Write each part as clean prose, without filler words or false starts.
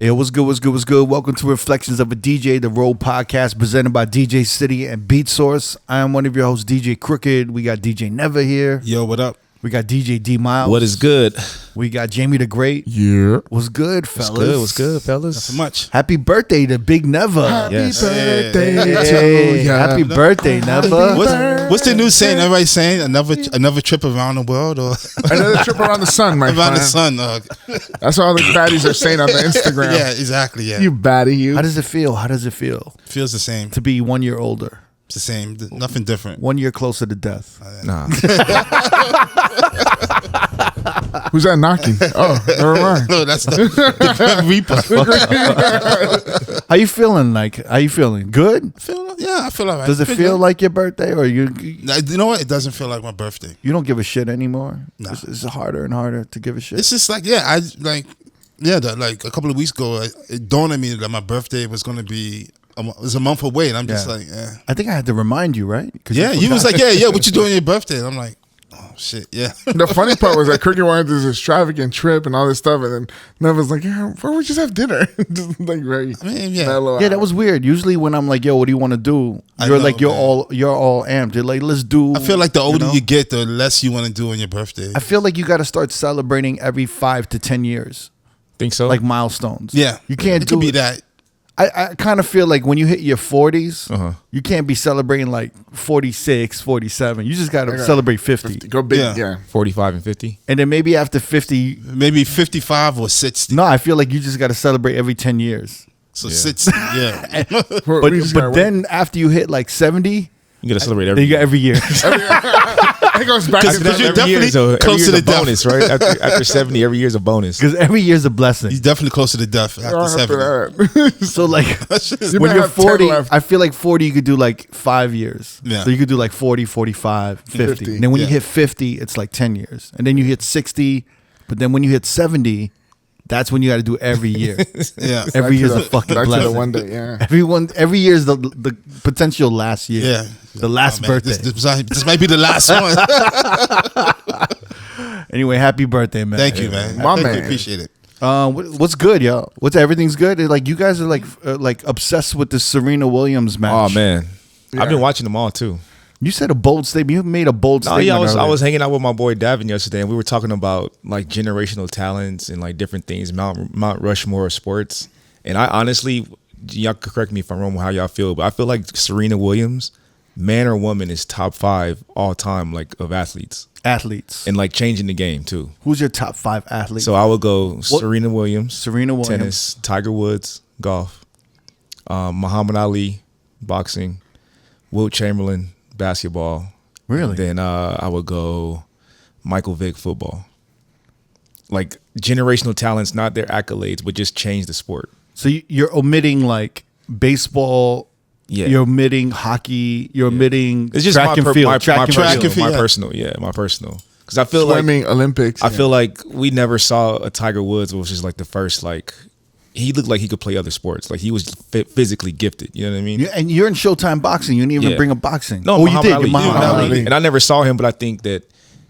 Yo, what's good, what's good, what's good? Welcome to Reflections of a DJ, the R.O.A.D podcast presented by DJ City and Beat Source. I am one of your hosts, DJ Crooked. We got DJ Never here. Yo, what up? We got DJ D Miles. What is good? We got Jamie the Great. Yeah. What's good, fellas? What's good, fellas? Not so much. Happy birthday to Big Never. Happy Yes. birthday Hey, to ya. happy birthday, Never. What's the new saying? Everybody's saying another trip around the world or Another trip around the sun, my around friend. the sun. That's what all the baddies are saying on the Instagram. Yeah, exactly. Yeah, You baddie, you. How does it feel? How does it feel feels the same. to be 1 year older? It's the same. Nothing different. 1 year closer to death. Nah. Who's that knocking? Oh, never mind. No, that's the Reaper. How you feeling? How you feeling? Good? I feel all right. Does it feel like your birthday, or you know what? It doesn't feel like my birthday. you don't give a shit anymore? Nah. It's harder and harder to give a shit. It's just like a couple of weeks ago, it dawned on me that my birthday was going to be it was a month away, and I'm just like, I think I had to remind you, right? yeah. You was like, yeah. What you doing on your birthday? And I'm like, oh shit, yeah. The funny part was that Cricket wanted this extravagant trip and all this stuff, and then Never's like, yeah, why don't we just have dinner? Just like very mellow Yeah, out. that was weird. Usually when I'm like, yo, what do you want to do? I You're know, like, you're man. all amped. You're like, let's do. I feel like the older know? you get, the less you want to do on your birthday. I feel like you got to start celebrating every 5 to 10 years, Think so? like milestones. Yeah, you can't it do could be that. I kind of feel like when you hit your 40s, Uh-huh. you can't be celebrating like 46, 47. You just got to celebrate 50. Go big, Yeah. yeah. 45 and 50. And then maybe after 50, Maybe 55 or 60. no, I feel like you just got to celebrate every 10 years. So 60, yeah. But then after you hit like 70, You got to celebrate then every you got every year. It goes back to Because you're that. every year definitely is a, close every to year's a the death. bonus, right? After 70, every year's a bonus. Because every year's a blessing. He's definitely closer to death after 70. that. So like You when might you're have 10 40, left. I feel like 40 you could do like 5 years. Yeah. So you could do like 40, 45, 50. 50. And then when you Yeah. hit 50, it's like 10 years. And then you hit 60, but then when you hit 70, that's when you got to do every year. Yeah. Every year's a fucking Back to blessing. the one day, yeah. Every year is the potential last year. Yeah. The last man, birthday. This might be the last one. Anyway, happy birthday, man. Thank you, man. My Thank man. you. Appreciate it. What's good, yo? Everything's good? Like you guys are like obsessed with the Serena Williams match. Oh, man. Yeah. I've been watching them all, too. You said a bold statement. You made a bold No, statement. yeah, I earlier. was hanging out with my boy Davin yesterday, and we were talking about like generational talents and like different things, Mount Rushmore of sports. And I honestly, y'all could correct me if I'm wrong with how y'all feel, but I feel like Serena Williams, man or woman, is top 5 all time, like of athletes athletes. and like changing the game too. Who's your top 5 athletes? So I would go Serena Williams, Williams. tennis, Tiger Woods, golf, Muhammad Ali, boxing, Wilt Chamberlain, basketball. Really? Then I would go Michael Vick, football. Like generational talents, not their accolades, but just change the sport. So you're omitting like baseball. Yeah. You're omitting hockey. You're omitting It's just track my and field. Track and field. field, My yeah. personal. Because I feel like Swimming, Olympics. I feel like we never saw a Tiger Woods, which is like the first like he looked like he could play other sports. Like he was physically gifted. You know what I mean? And you're in Showtime boxing. You didn't even Yeah. bring up boxing. No, you Muhammad did. Ali. You're Muhammad Muhammad Ali. Ali. And I never saw him, but I think that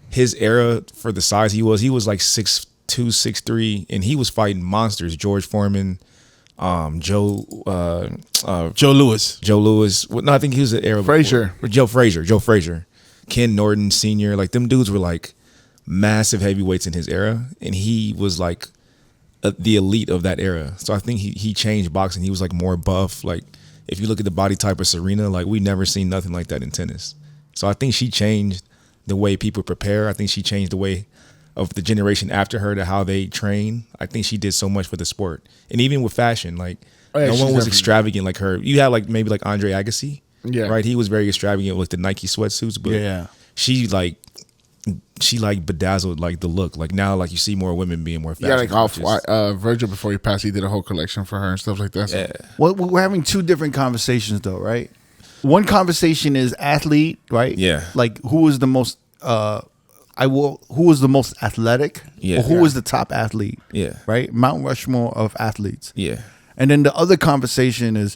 his era for the size he was like 6'2", 6'3", and he was fighting monsters. George Foreman, Joe Lewis. Well, no, I think he was the era before. Joe Frazier, Ken Norton Sr. Like them dudes were like massive heavyweights in his era, and he was like the elite of that era. So I think he changed boxing. He was like more buff. Like if you look at the body type of Serena, like we never seen nothing like that in tennis. So I think she changed the way people prepare. I think she changed the way of the generation after her to how they train. I think she did so much for the sport, and even with fashion, like Oh, yeah, no she's one was definitely- extravagant like her. You had like maybe like Andre Agassi, Yeah. right? He was very extravagant with the Nike sweatsuits, but Yeah. she bedazzled like the look. Like now, like you see more women being more fashion. Yeah, like off conscious. Virgil before he passed, he did a whole collection for her and stuff like that. So. Yeah. Well, we're having 2 different conversations though, right? One conversation is athlete, right? Yeah. Like who is the most who was the most athletic? Yeah. Or who was the top athlete? Yeah. Right? Mount Rushmore of athletes. Yeah. And then the other conversation is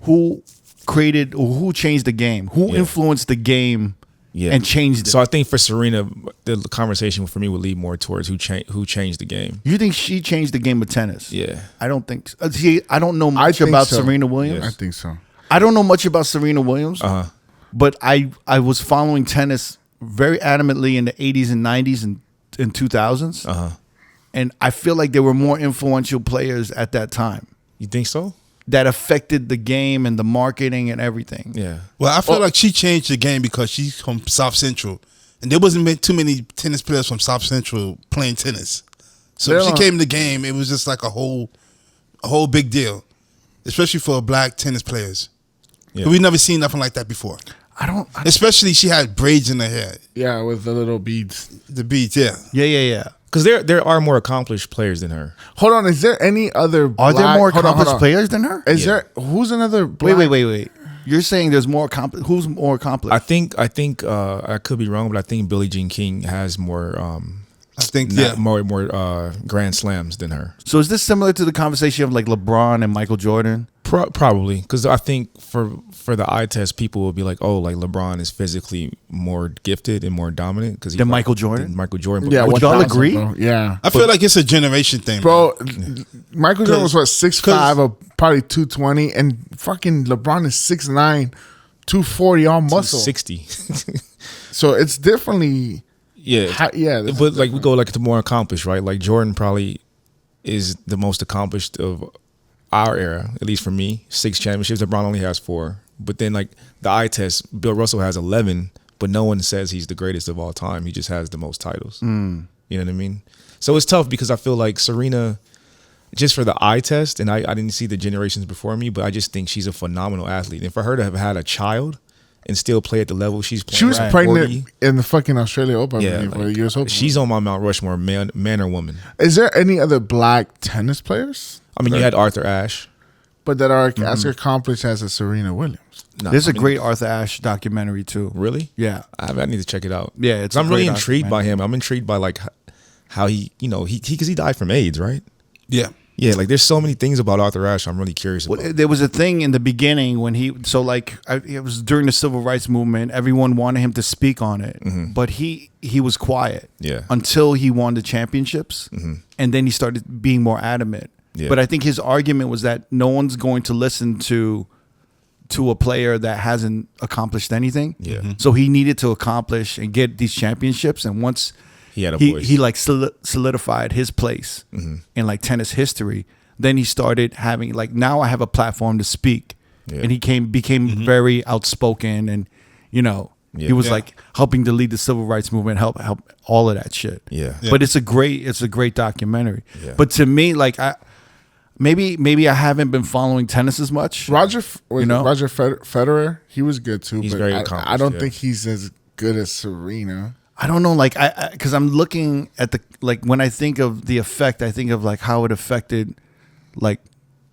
who created or who changed the game? Who Yeah. influenced the game and changed it. So I think for Serena, the conversation for me would lead more towards who changed the game. You think she changed the game of tennis? Yeah. I don't think so. See, I don't know much about Serena Williams. Yes. I think so. I don't know much about Serena Williams, but I was following tennis very adamantly in the 80s and 90s and 2000s. And I feel like there were more influential players at that time. You think so? That affected the game and the marketing and everything. Yeah. Well, I feel like she changed the game because she's from South Central. And there wasn't too many tennis players from South Central playing tennis. So if she came in the game, it was just like a whole big deal. Especially for black tennis players. Yeah. We've never seen nothing like that before. I don't. Especially she had braids in her hair. Yeah, with the little beads. The beads, yeah. Yeah. Because there are more accomplished players than her. Hold on, is there any other black... Are there more accomplished players than her? Is there... Who's another black... Wait. You're saying there's more who's more accomplished? I think I could be wrong, but I think Billie Jean King has more more Grand Slams than her. So is this similar to the conversation of like LeBron and Michael Jordan? Probably, because I think for the eye test, people will be like, "Oh, like LeBron is physically more gifted and more dominant because than Michael Jordan." Yeah, would y'all agree? Bro. Yeah, I feel like it's a generation thing, bro. Michael Jordan was 6'5", or probably 220, and fucking LeBron is 6'9", 240, all muscle, 60. So it's definitely But like we go like to more accomplished, right? Like Jordan probably is the most accomplished of our era, at least for me. 6 championships. LeBron only has 4. But then like the eye test, Bill Russell has 11, but no one says he's the greatest of all time. He just has the most titles. You know what I mean? So it's tough because I feel like Serena, just for the eye test, and I didn't see the generations before me, but I just think she's a phenomenal athlete. And for her to have had a child and still play at the level she's playing, she was pregnant in the fucking Australia Open. For the US Open. She's on my Mount Rushmore, man or woman. Is there any other black tennis players? I mean, you had Arthur Ashe. But that are as accomplished as a Serena Williams. There's a great Arthur Ashe documentary too. Really? Yeah. I need to check it out. Yeah, it's. I'm really intrigued by him. I'm intrigued by like how he because he died from AIDS, right? Yeah. Yeah, like there's so many things about Arthur Ashe I'm really curious about. Well, there was a thing in the beginning when it was during the civil rights movement. Everyone wanted him to speak on it, but he was quiet until he won the championships, and then he started being more adamant. Yeah. But I think his argument was that no one's going to listen to a player that hasn't accomplished anything. Yeah. So he needed to accomplish and get these championships, and once he had a voice, he like solidified his place in like tennis history. Then he started having like, now I have a platform to speak, and he became very outspoken, and he was like helping to lead the civil rights movement, help all of that shit. Yeah. But it's a great documentary. Yeah. But to me, like maybe I haven't been following tennis as much. Roger Federer, he was good too. He's but very accomplished. I don't think he's as good as Serena. I don't know, like because I'm looking at when I think of the effect, I think of like how it affected like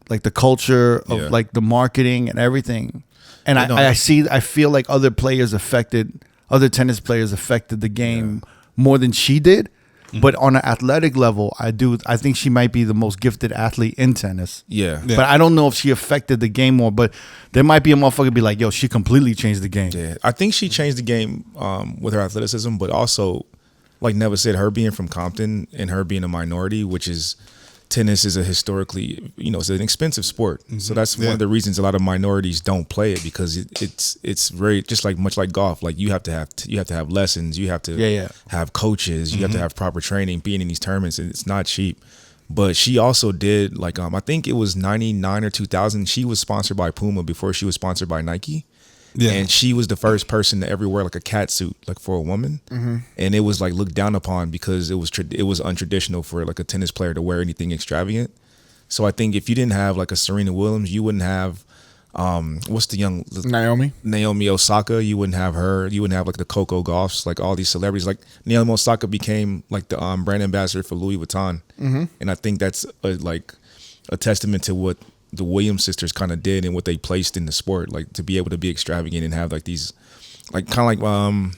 the culture of like the marketing and everything. And I feel like other tennis players affected the game more than she did. But on an athletic level, I think she might be the most gifted athlete in tennis. Yeah. But I don't know if she affected the game more. But there might be a motherfucker be like, yo, she completely changed the game. Yeah. I think she changed the game with her athleticism, but also, like Neva said, her being from Compton and her being a minority, which is tennis is a historically, it's an expensive sport. So that's one of the reasons a lot of minorities don't play it, because it's very just like much like golf. Like you have to have lessons, you have to have coaches, you have to have proper training, being in these tournaments, and it's not cheap. But she also did like I think it was 99 or 2000. She was sponsored by Puma before she was sponsored by Nike. Yeah. And she was the first person to ever wear like a cat suit, like for a woman, and it was like looked down upon because it was untraditional for like a tennis player to wear anything extravagant. So I think if you didn't have like a Serena Williams, you wouldn't have what's the young Naomi Osaka. You wouldn't have her. You wouldn't have like the Coco Gauffs, like all these celebrities. Like Naomi Osaka became like the brand ambassador for Louis Vuitton, and I think that's a testament to what the Williams sisters kind of did and what they placed in the sport, like to be able to be extravagant and have like these, like kind of like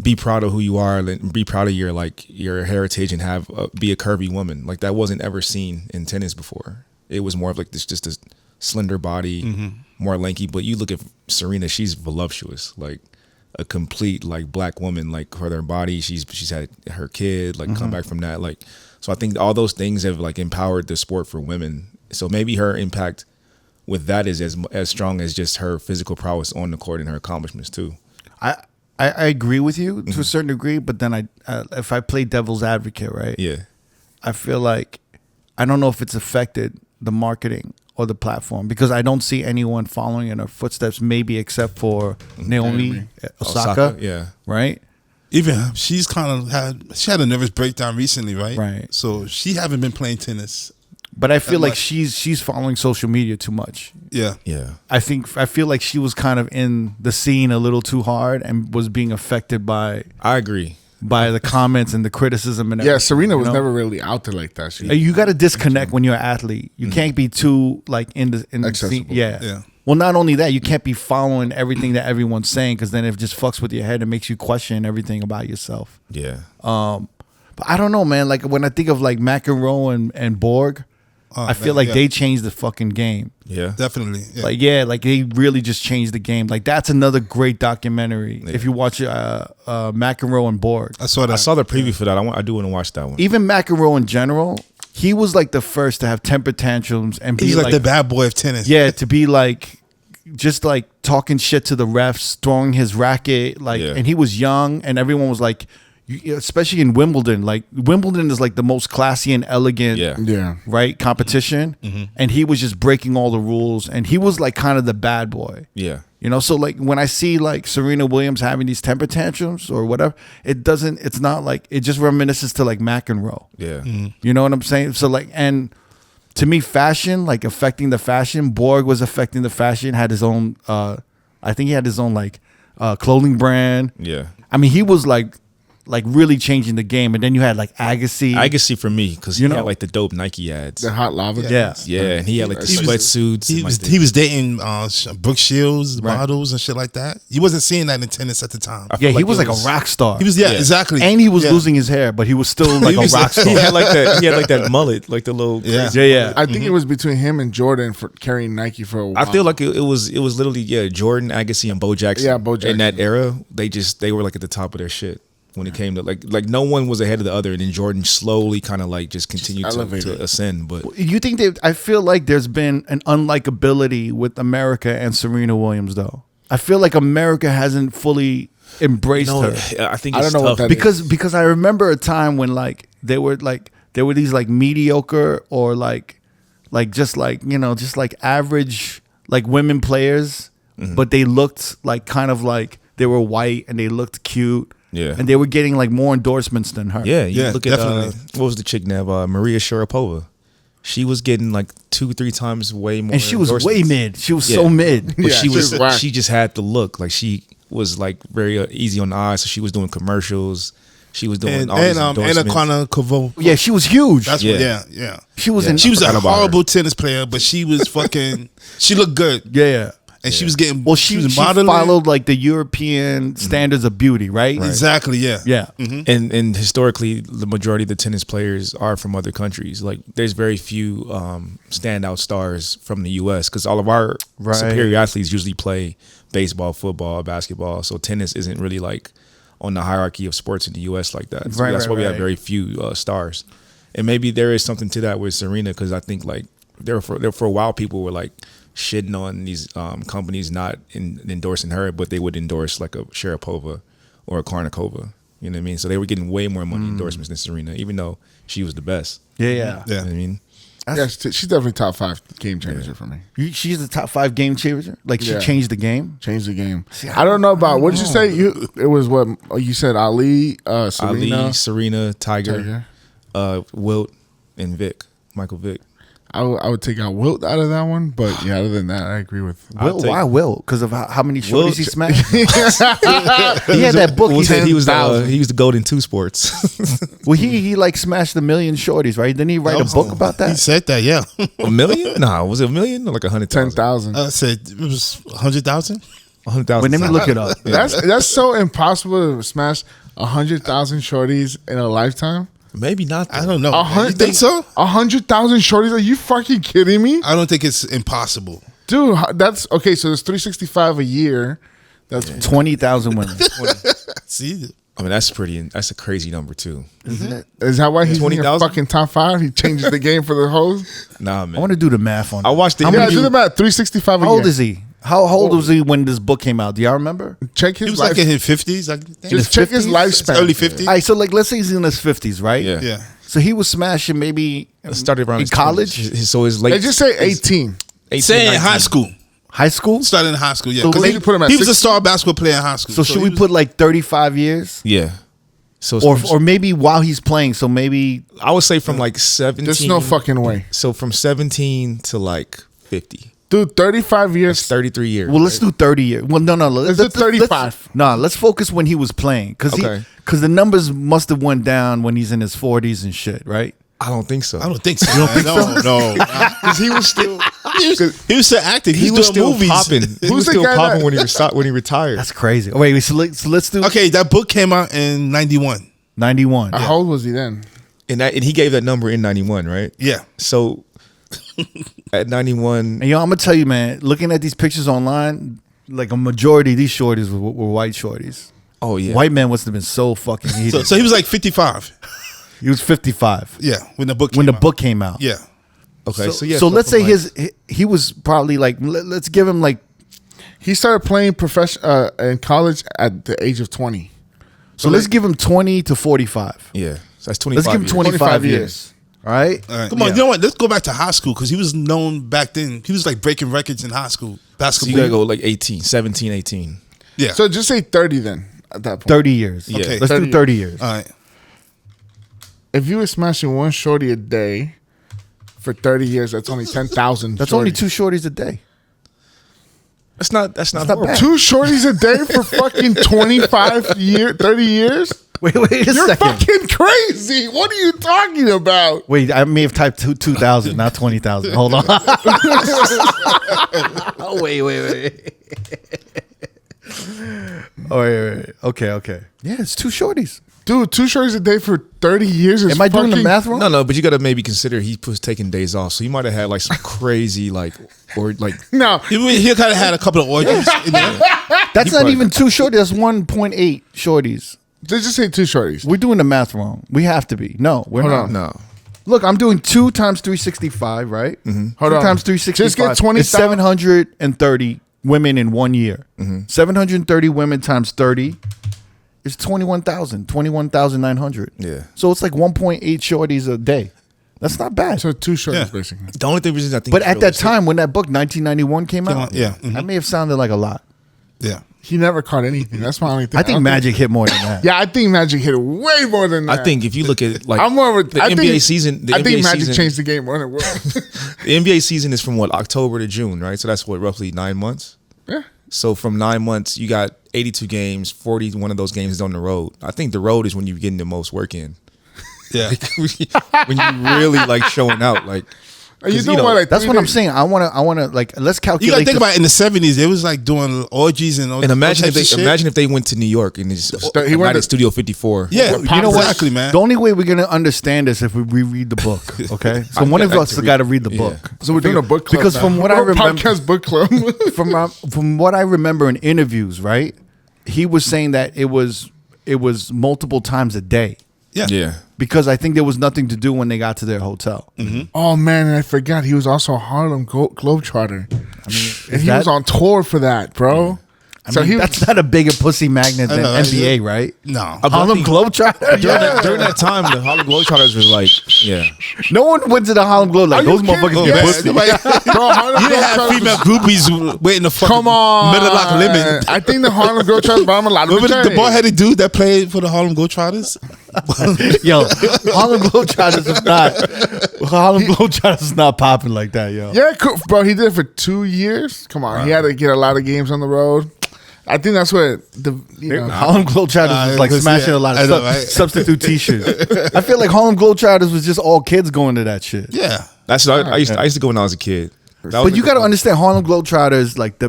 be proud of who you are and be proud of your heritage and have be a curvy woman. Like that wasn't ever seen in tennis before. It was more of like this just a slender body, more lanky. But you look at Serena, she's voluptuous. Like a complete like black woman, like for their body. She's had her kid, like come back from that. Like, so I think all those things have like empowered the sport for women. So maybe her impact with that is as strong as just her physical prowess on the court and her accomplishments too. I agree with you to a certain degree, but then if I play devil's advocate, right? Yeah. I feel like I don't know if it's affected the marketing or the platform because I don't see anyone following in her footsteps, maybe except for Naomi Osaka. Yeah. Right? Even she's had a nervous breakdown recently, right? Right. So she haven't been playing tennis. But I feel like she's following social media too much. Yeah. Yeah. I feel like she was kind of in the scene a little too hard and was being affected by. I agree. By the comments and the criticism and everything. Yeah, Serena was never really out there like that. You got to disconnect when you're an athlete. You can't be too like in the scene. Yeah. Well, not only that, you can't be following everything that everyone's saying because then it just fucks with your head and makes you question everything about yourself. Yeah. But I don't know, man. Like when I think of like McEnroe and Borg, I feel like they changed the fucking game. Yeah, definitely. Yeah. Like they really just changed the game. Like that's another great documentary. If you watch McEnroe and Borg, I saw that. I saw the preview for that. I do want to watch that one. Even McEnroe in general, he was like the first to have temper tantrums and be he's like the bad boy of tennis. Yeah, to be like just like talking shit to the refs, throwing his racket, and he was young, and everyone was like. Especially in Wimbledon, like Wimbledon is like the most classy and elegant, right competition, and he was just breaking all the rules, and he was like kind of the bad boy, So like when I see like Serena Williams having these temper tantrums or whatever, it's not like it just reminisces to like McEnroe, you know what I'm saying? So like, and to me, fashion like affecting the fashion. Borg was affecting the fashion. Had his own, I think he had his own like clothing brand. Yeah, I mean he was like really changing the game, and then you had like Agassi. Agassi for me because he had like the dope Nike ads, the hot lava. Yeah, and he had like the sweatsuits. He was dating Brooke Shields models and shit like that. You wasn't seeing that in tennis at the time. Yeah, he was like a rock star. He was exactly, and he was losing his hair, but he was still like a rock star. He had like that mullet, like the little yeah. I think it was between him and Jordan for carrying Nike for a while. I feel like it was literally Jordan, Agassi, and Bo Jackson. Yeah, Bo Jackson. In that era, they were like at the top of their shit. When it came to like no one was ahead of the other, and then Jordan slowly kind of like just continued to ascend. But you think I feel like there's been an unlikability with America and Serena Williams though. I feel like America hasn't fully embraced her. I think I don't know tough. what that because I remember a time when like there were these like mediocre or like just like just like average like women players, but they looked like kind of like they were white and they looked cute. Yeah, and they were getting like more endorsements than her. Yeah, look at definitely. What was the chick now? Maria Sharapova. She was getting like 2-3 times way more, and she was way mid. She was so mid. But she just had the look. Like she was like very easy on the eyes. So she was doing commercials. She was doing all these endorsements. Anna Kovalevich. Yeah, she was huge. That's yeah. She was a horrible tennis player, but she was fucking. She looked good. Yeah. And she was getting she followed like the European standards of beauty, right? Exactly, yeah. And historically, the majority of the tennis players are from other countries. Like, there's very few standout stars from the U.S. because all of our superior athletes usually play baseball, football, basketball. So tennis isn't really like on the hierarchy of sports in the U.S. like that. So that's why we have very few stars. And maybe there is something to that with Serena because I think like there for a while people were like shitting on these companies not endorsing her, but they would endorse like a Sharapova or a Karnikova. You know what I mean? So they were getting way more money endorsements than Serena, even though she was the best. Yeah. You know what I mean? Yeah, she's definitely top 5 game changer for me. She's the top 5 game changer. Like she changed the game. Changed the game. See, I don't know about what did you say? It was what you said. Ali, Serena, Tiger. Wilt, and Michael Vick. I would take out Wilt out of that one, but yeah, other than that, I agree with Wilt. Why Wilt? Because of how many shorties he smashed. He had that book. He was the GOAT in 2 sports. Well, he like smashed 1 million shorties, right? Didn't he write a book about that? He said that, yeah. 1 million? No, was it 1 million or like 100,000? 10,000. I said it was 100,000. 100,000. Let me look it up. That's so impossible to smash 100,000 shorties in a lifetime. Maybe not. I don't know. You think so? 100,000 shorties? Are you fucking kidding me? I don't think it's impossible, dude. That's okay. So there's 365 a year. That's 20,000 women. See, I mean, that's a crazy number too. Isn't it? Is that why he's 20,000? fucking top 5? He changes the game for the hoes. Nah, man. I want to do the math on. I watched the. Yeah, do the math. 365 a How year. old is he? How old was he when this book came out? Do y'all remember? Check he his was life. like in his 50s. I think. Just check his 50s? lifespan. Early 50s. All right, so like let's say he's in his 50s, right? Yeah. Yeah. So he was smashing maybe started around in his college, 20s. So his late. They just say 18. 18, Say in 19. high school. high school. Started in high school, yeah. So 'Cause we he, should put him at he was a 60. star basketball player in high school. So should he we was- put like 35 years? Yeah. So Or maybe while he's playing, so maybe I would say from like 17. There's no fucking way. So from 17 to like 50. Dude, 35 years. 33 years. well, let's do 30 years. Well, no, Let's do 35. Let's focus when he was playing, because Okay. the numbers must have went down when he's in his 40s and shit, right? I don't think so. I don't think so. You don't think no. Because he was still. He was still active. He was still movies. popping. He Who's was the still guy popping that- when he retired. That's crazy. Oh, wait, so let's do Okay, that book came out in 91. 91. How old was he then? And he gave that number in 91, right? Yeah. So at 91, And yo, I'm gonna tell you, man. Looking at these pictures online, like a majority of these shorties were white shorties. oh yeah. White men must have been so fucking heated. So he was like 55. He was 55 Yeah, when the book came when the out. book came out. Yeah. Okay, so yeah. So let's from say like- he was probably like, let's give him like, He started playing in college at the age of 20. so let's give him 20 to 45. Yeah. So that's 25 Let's give him years. 25 years. All right. All right. Come on, you know what? Let's go back to high school because he was known back then. He was like breaking records in high school So basketball. you gotta go like 18, 17, 18. Yeah. So just say 30 then at that point. 30 years. Yeah. Okay. Let's 30 do 30 years. All right. If you were smashing one shorty a day for 30 years, that's only 10,000. That's only 2 shorties a day. That's not not horrible. bad. 2 shorties a day for fucking 30 years? Wait a You're second. fucking crazy. What are you talking about? Wait, I may have typed 2,000, not 20,000. Hold on. Wait. Oh, wait. Okay. Yeah, it's 2 shorties. Dude, 2 shorties a day for 30 years is Am I doing the fucking- math wrong? No, but you gotta maybe consider he was taking days off. So he might have had like some crazy or like No. He kind of had a couple of orgies in there. That's not probably- even 2 shorties. That's 1.8 shorties. Let's just say 2 shorties. We're doing the math wrong. We have to be. No, we're Hold not. on. no. Look, I'm doing 2 times 365, right? Hold 2 on. times 365. Just get 20,000. It's 730 women in 1 year. 730 women times 30 is 21,900. Yeah. So it's like 1.8 shorties a day. That's not bad. So 2 shorties, Yeah. basically. The only reason I think, But it's at that realistic- time, when that book 1991 came out, yeah. that may have sounded like a lot. Yeah. He never caught anything. That's my only thing. I think Magic hit more than that. Yeah, I think Magic hit way more than that. I think if you look at like I'm more of a, the I NBA think, season, the I NBA think Magic season, changed the game more than it will. the NBA season is from what, October to June, right? So that's what, roughly 9 months. Yeah. So from 9 months, you got 82 games. 41 of those games is on the road. I think the road is when you're getting the most work in. Yeah. When you really like showing out, like. Are you 'cause, doing you know, what, like That's 3 what I'm days? saying. I wanna like let's You calculate. gotta think the- about it, in the 70s, they was like doing orgies and all And all imagine if types of they shit. went to New York and it's He went at to- Studio 54. Yeah, You know what? exactly, man. The only way we're gonna understand this if we reread the book. Okay, so one of I us can got to read the yeah. book. So we're doing a book club Because now. from what I We're a remember- podcast book club. From what I remember in interviews, right, he was saying that it was multiple times a day Yeah. Yeah. because I think there was nothing to do when they got to their hotel. Oh man, and I forgot he was also a Harlem Globetrotter. And he that- was on tour for that, bro. I mean, that's not a bigger pussy magnet than I know, NBA, right? No. Harlem Globetrotter. During that time, the Harlem Globetrotters was like, yeah. No one went to the Harlem Globe like Are you those motherfuckers kidding? get Yeah, pussy. Nobody- Bro, Harlem You didn't have Globetrotters- female groupies waiting to fucking Come on, middle lock limit. I think the Harlem Globetrotters brought him a lot of Remember the attention. bald-headed dude that played for the Harlem Globetrotters? Yo, Harlem Globetrotters is not popping like that, yo. Yeah, cool. Bro, he did it for 2 years. Come on, he had to get a lot of games on the road. I think that's what Harlem Globetrotters was like because, smashing yeah, a lot I of know, right? substitute t-shirts. I feel like Harlem Globetrotters was just all kids going to that shit. Yeah. That's what I used to go when I was a kid. But you got to understand, Harlem Globetrotters, like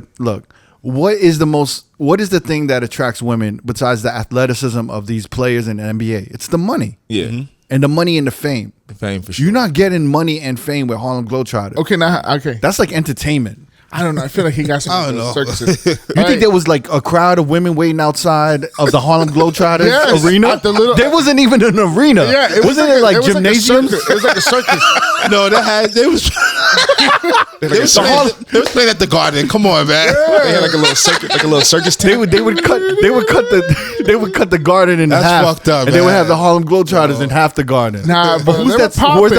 what is the thing that attracts women besides the athleticism of these players in the NBA? It's the money. Yeah. And the money and the fame. The fame for sure. You're not getting money and fame with Harlem Globetrotters. Okay, now okay. That's like entertainment. I don't know. I feel like he got some. I don't know. Circuses. You think there was like a crowd of women waiting outside of the Harlem Globetrotters arena? There wasn't even an arena. Yeah, wasn't it like gymnasiums? It was like a circus. No, they was playing at the Garden. Come on, man. Yeah. They had like a little circus tent. They would cut the Garden in half. That's fucked up, and man. they would have the Harlem Globetrotters in half the Garden. Nah, but who's that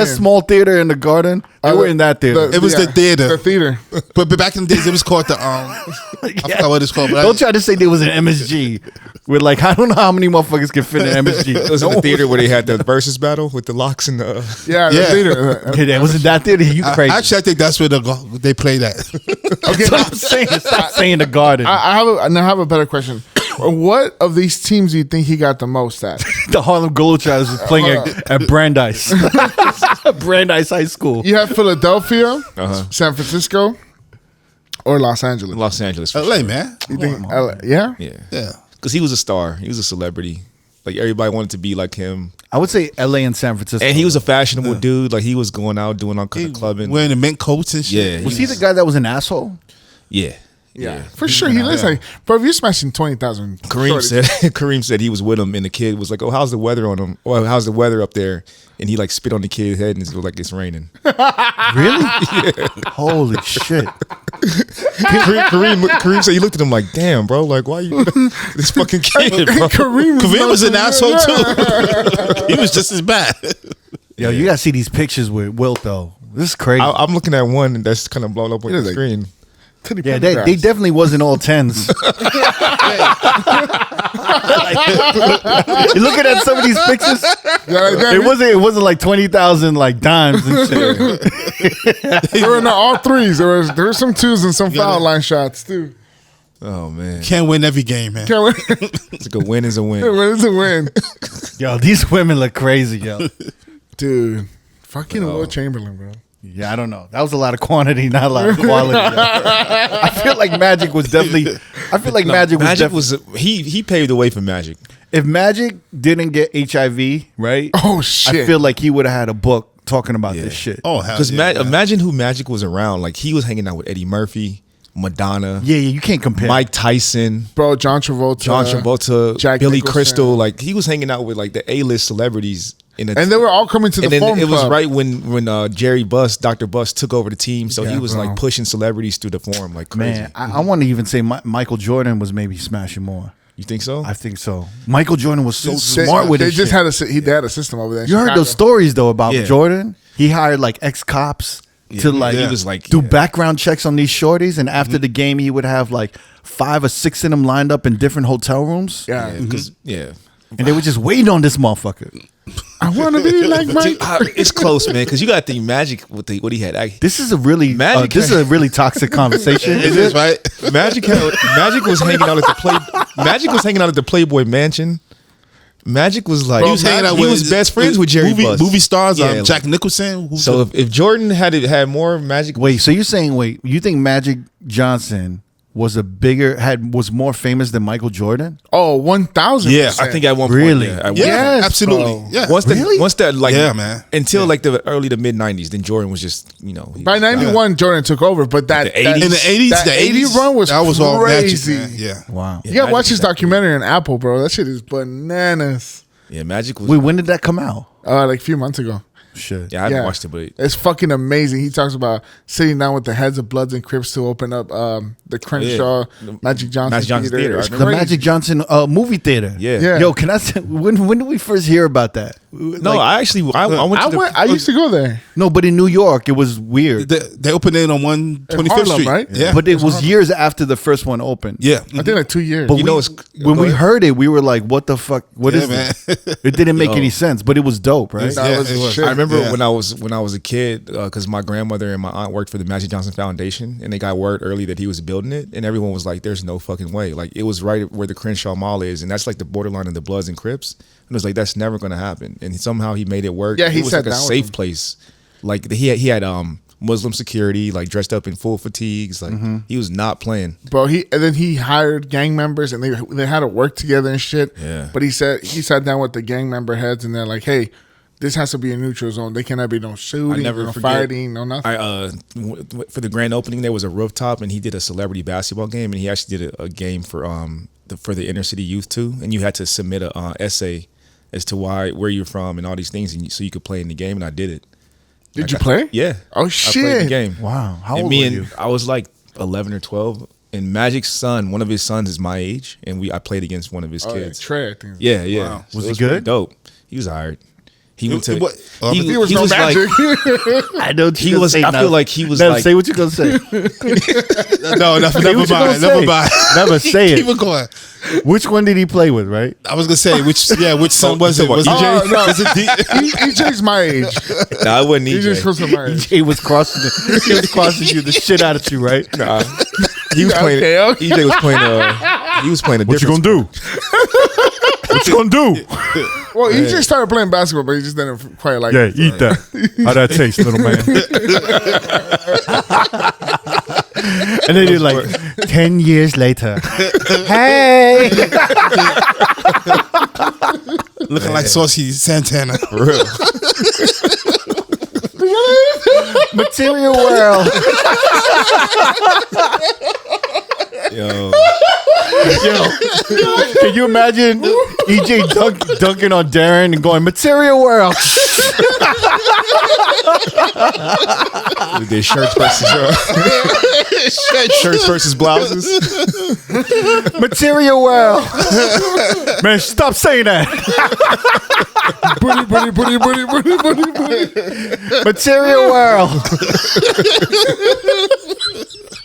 small theater in the Garden? They were in that theater. It was the theater. The theater. But back in the days, it was called the I forgot what it's called. But Don't try to say there was an MSG. With like, I don't know how many motherfuckers can fit in MSG. It was in the theater where they had the versus battle with the locks and the... The theater. It was in that theater. You crazy. Actually, I think that's where they played at. Okay, I'm saying. Stop saying the Garden. I have a better question. What of these teams do you think he got the most at? The Harlem Globetrotters was playing at Brandeis. Brandeis High School. You have Philadelphia, San Francisco, or Los Angeles. Los Angeles. LA, man. You think LA? Yeah? Yeah. Because he was a star. He was a celebrity. Like, everybody wanted to be like him. I would say LA and San Francisco. And he was a fashionable dude. Like, he was going out doing all kind of clubbing. Wearing the mint coats and shit. Yeah. Was he the guy that was an asshole? Yeah. Yeah, for sure. He looks like, bro, if you're smashing 20,000. Kareem said he was with him, and the kid was like, "Oh, how's the weather on him? Or how's the weather up there?" And he like spit on the kid's head, and it was like it's raining. Really? Yeah. Holy shit! Kareem said he looked at him like, "Damn, bro, like why you this fucking kid?" Bro. Kareem was an asshole too. He was just as bad. Yo, you gotta see these pictures with Wilt though. This is crazy. I'm looking at one that's kind of blown up on the screen. Yeah, they definitely wasn't all tens. You're looking at some of these pictures. It wasn't like 20,000 like dimes and shit. They were in all threes. There were some twos and some foul line shots too. Oh man, can't win every game, man. Can't win. It's like a win is a win. A win is a win. Yo, these women look crazy, yo. Dude, fucking Will Chamberlain, bro. Yeah, I don't know. That was a lot of quantity, not a lot of quality. I feel like Magic was definitely. Magic was he paved the way for Magic. If Magic didn't get HIV, right? Oh shit! I feel like he would have had a book talking about this shit. Oh hell, because imagine who Magic was around. Like he was hanging out with Eddie Murphy, Madonna. Yeah, you can't compare. Mike Tyson, bro, John Travolta, Jack Billy Nicholson. Crystal. Like he was hanging out with like the A-list celebrities. And they were all coming to the Forum It was Club. right when Jerry Buss, Dr. Buss, took over the team. So he was like pushing celebrities through the Forum like crazy. Man, I want to even say Michael Jordan was maybe smashing more. You think so? I think so. Michael Jordan was so smart with it. They just had a system over there. You heard those stories though about Jordan? He hired like ex-cops to he was like do background checks on these shorties, and after the game he would have like 5 or 6 of them lined up in different hotel rooms. Yeah, because and they were just waiting on this motherfucker. I want to be like Mike. It's close, man, because you got the Magic with what he had. This is a really this is a really toxic conversation. Is it right? Magic was hanging out at the Playboy Mansion. Magic was like he was best friends with Jerry Buss. Movie stars, Jack Nicholson. So if Jordan had more Magic, you think Magic Johnson was more famous than Michael Jordan? Oh, 1,000%. Yeah, I think at one point. Really? Yeah, absolutely. Bro. Yeah. Once that like man. Until like the early to mid 90s, then Jordan was just by 91 Jordan took over, but in the 80s, the 80 run was all crazy. Magic, man. Yeah. Wow. You gotta watch this documentary on Apple, bro. That shit is bananas. Yeah, Magic was. Wait, when did that come out? Like a few months ago. Shit. Yeah, I haven't watched it, but it's fucking amazing. He talks about sitting down with the heads of Bloods and Crips to open up the Crenshaw Magic Johnson Theater. The Magic Johnson movie theater. Yeah. Yo, can I say when did we first hear about that? No, I used to go there. No, but in New York, it was weird. They opened it on 125th Street, right? Yeah. But it was years after the first one opened. Yeah. I think like 2 years. But when we heard it, we were like, what the fuck? What is this? It didn't make any sense, but it was dope, right? I remember when I was a kid, because my grandmother and my aunt worked for the Magic Johnson Foundation, and they got word early that he was building it, and everyone was like, there's no fucking way. Like, it was right where the Crenshaw Mall is, and that's like the borderline of the Bloods and Crips. And it was like, that's never going to happen. And somehow he made it work. Yeah, he it was sat like a down with safe him. place. Like, he had Muslim security, like dressed up in full fatigues. Like, he was not playing. Bro, and then he hired gang members, and they had to work together and shit. Yeah. But he sat down with the gang member heads, and they're like, hey, this has to be a neutral zone. They cannot be no shooting, no fighting, no nothing. For the grand opening, there was a rooftop, and he did a celebrity basketball game, and he actually did a game for the inner city youth too, and you had to submit a essay as to where you're from and all these things, and so you could play in the game, and I did it. Did you play? Yeah. Oh shit! I played the game. Wow. How old were you? I was like 11 or 12. And Magic's son, one of his sons is my age, and I played against one of his kids. Trey, I think. Yeah. Wow. So was he good? Dope. He was alright. He went to. He was no Magic. I know. He was. I feel like he was. Never say what you're gonna say. No, never mind. Never say it. Keep it going. Which one did he play with? Right. I was gonna say which son was it? Was EJ? No, EJ's my age. No, I wasn't EJ. EJ's close to my age. EJ was crossing the shit out of you, right? Nah. He was playing. Okay. EJ was playing. He was playing a What you different gonna do? What you gonna do? Well, EJ started playing basketball, but he just didn't quite like it. Yeah, eat that. How that taste, little man? And then you're like, 10 years later. Hey! looking like Saucy Santana. For real. Material world. Yo, can you imagine EJ dunking on Darren and going, Material world? their shirts versus blouses. Material world. Man, stop saying that. Booty. Material world.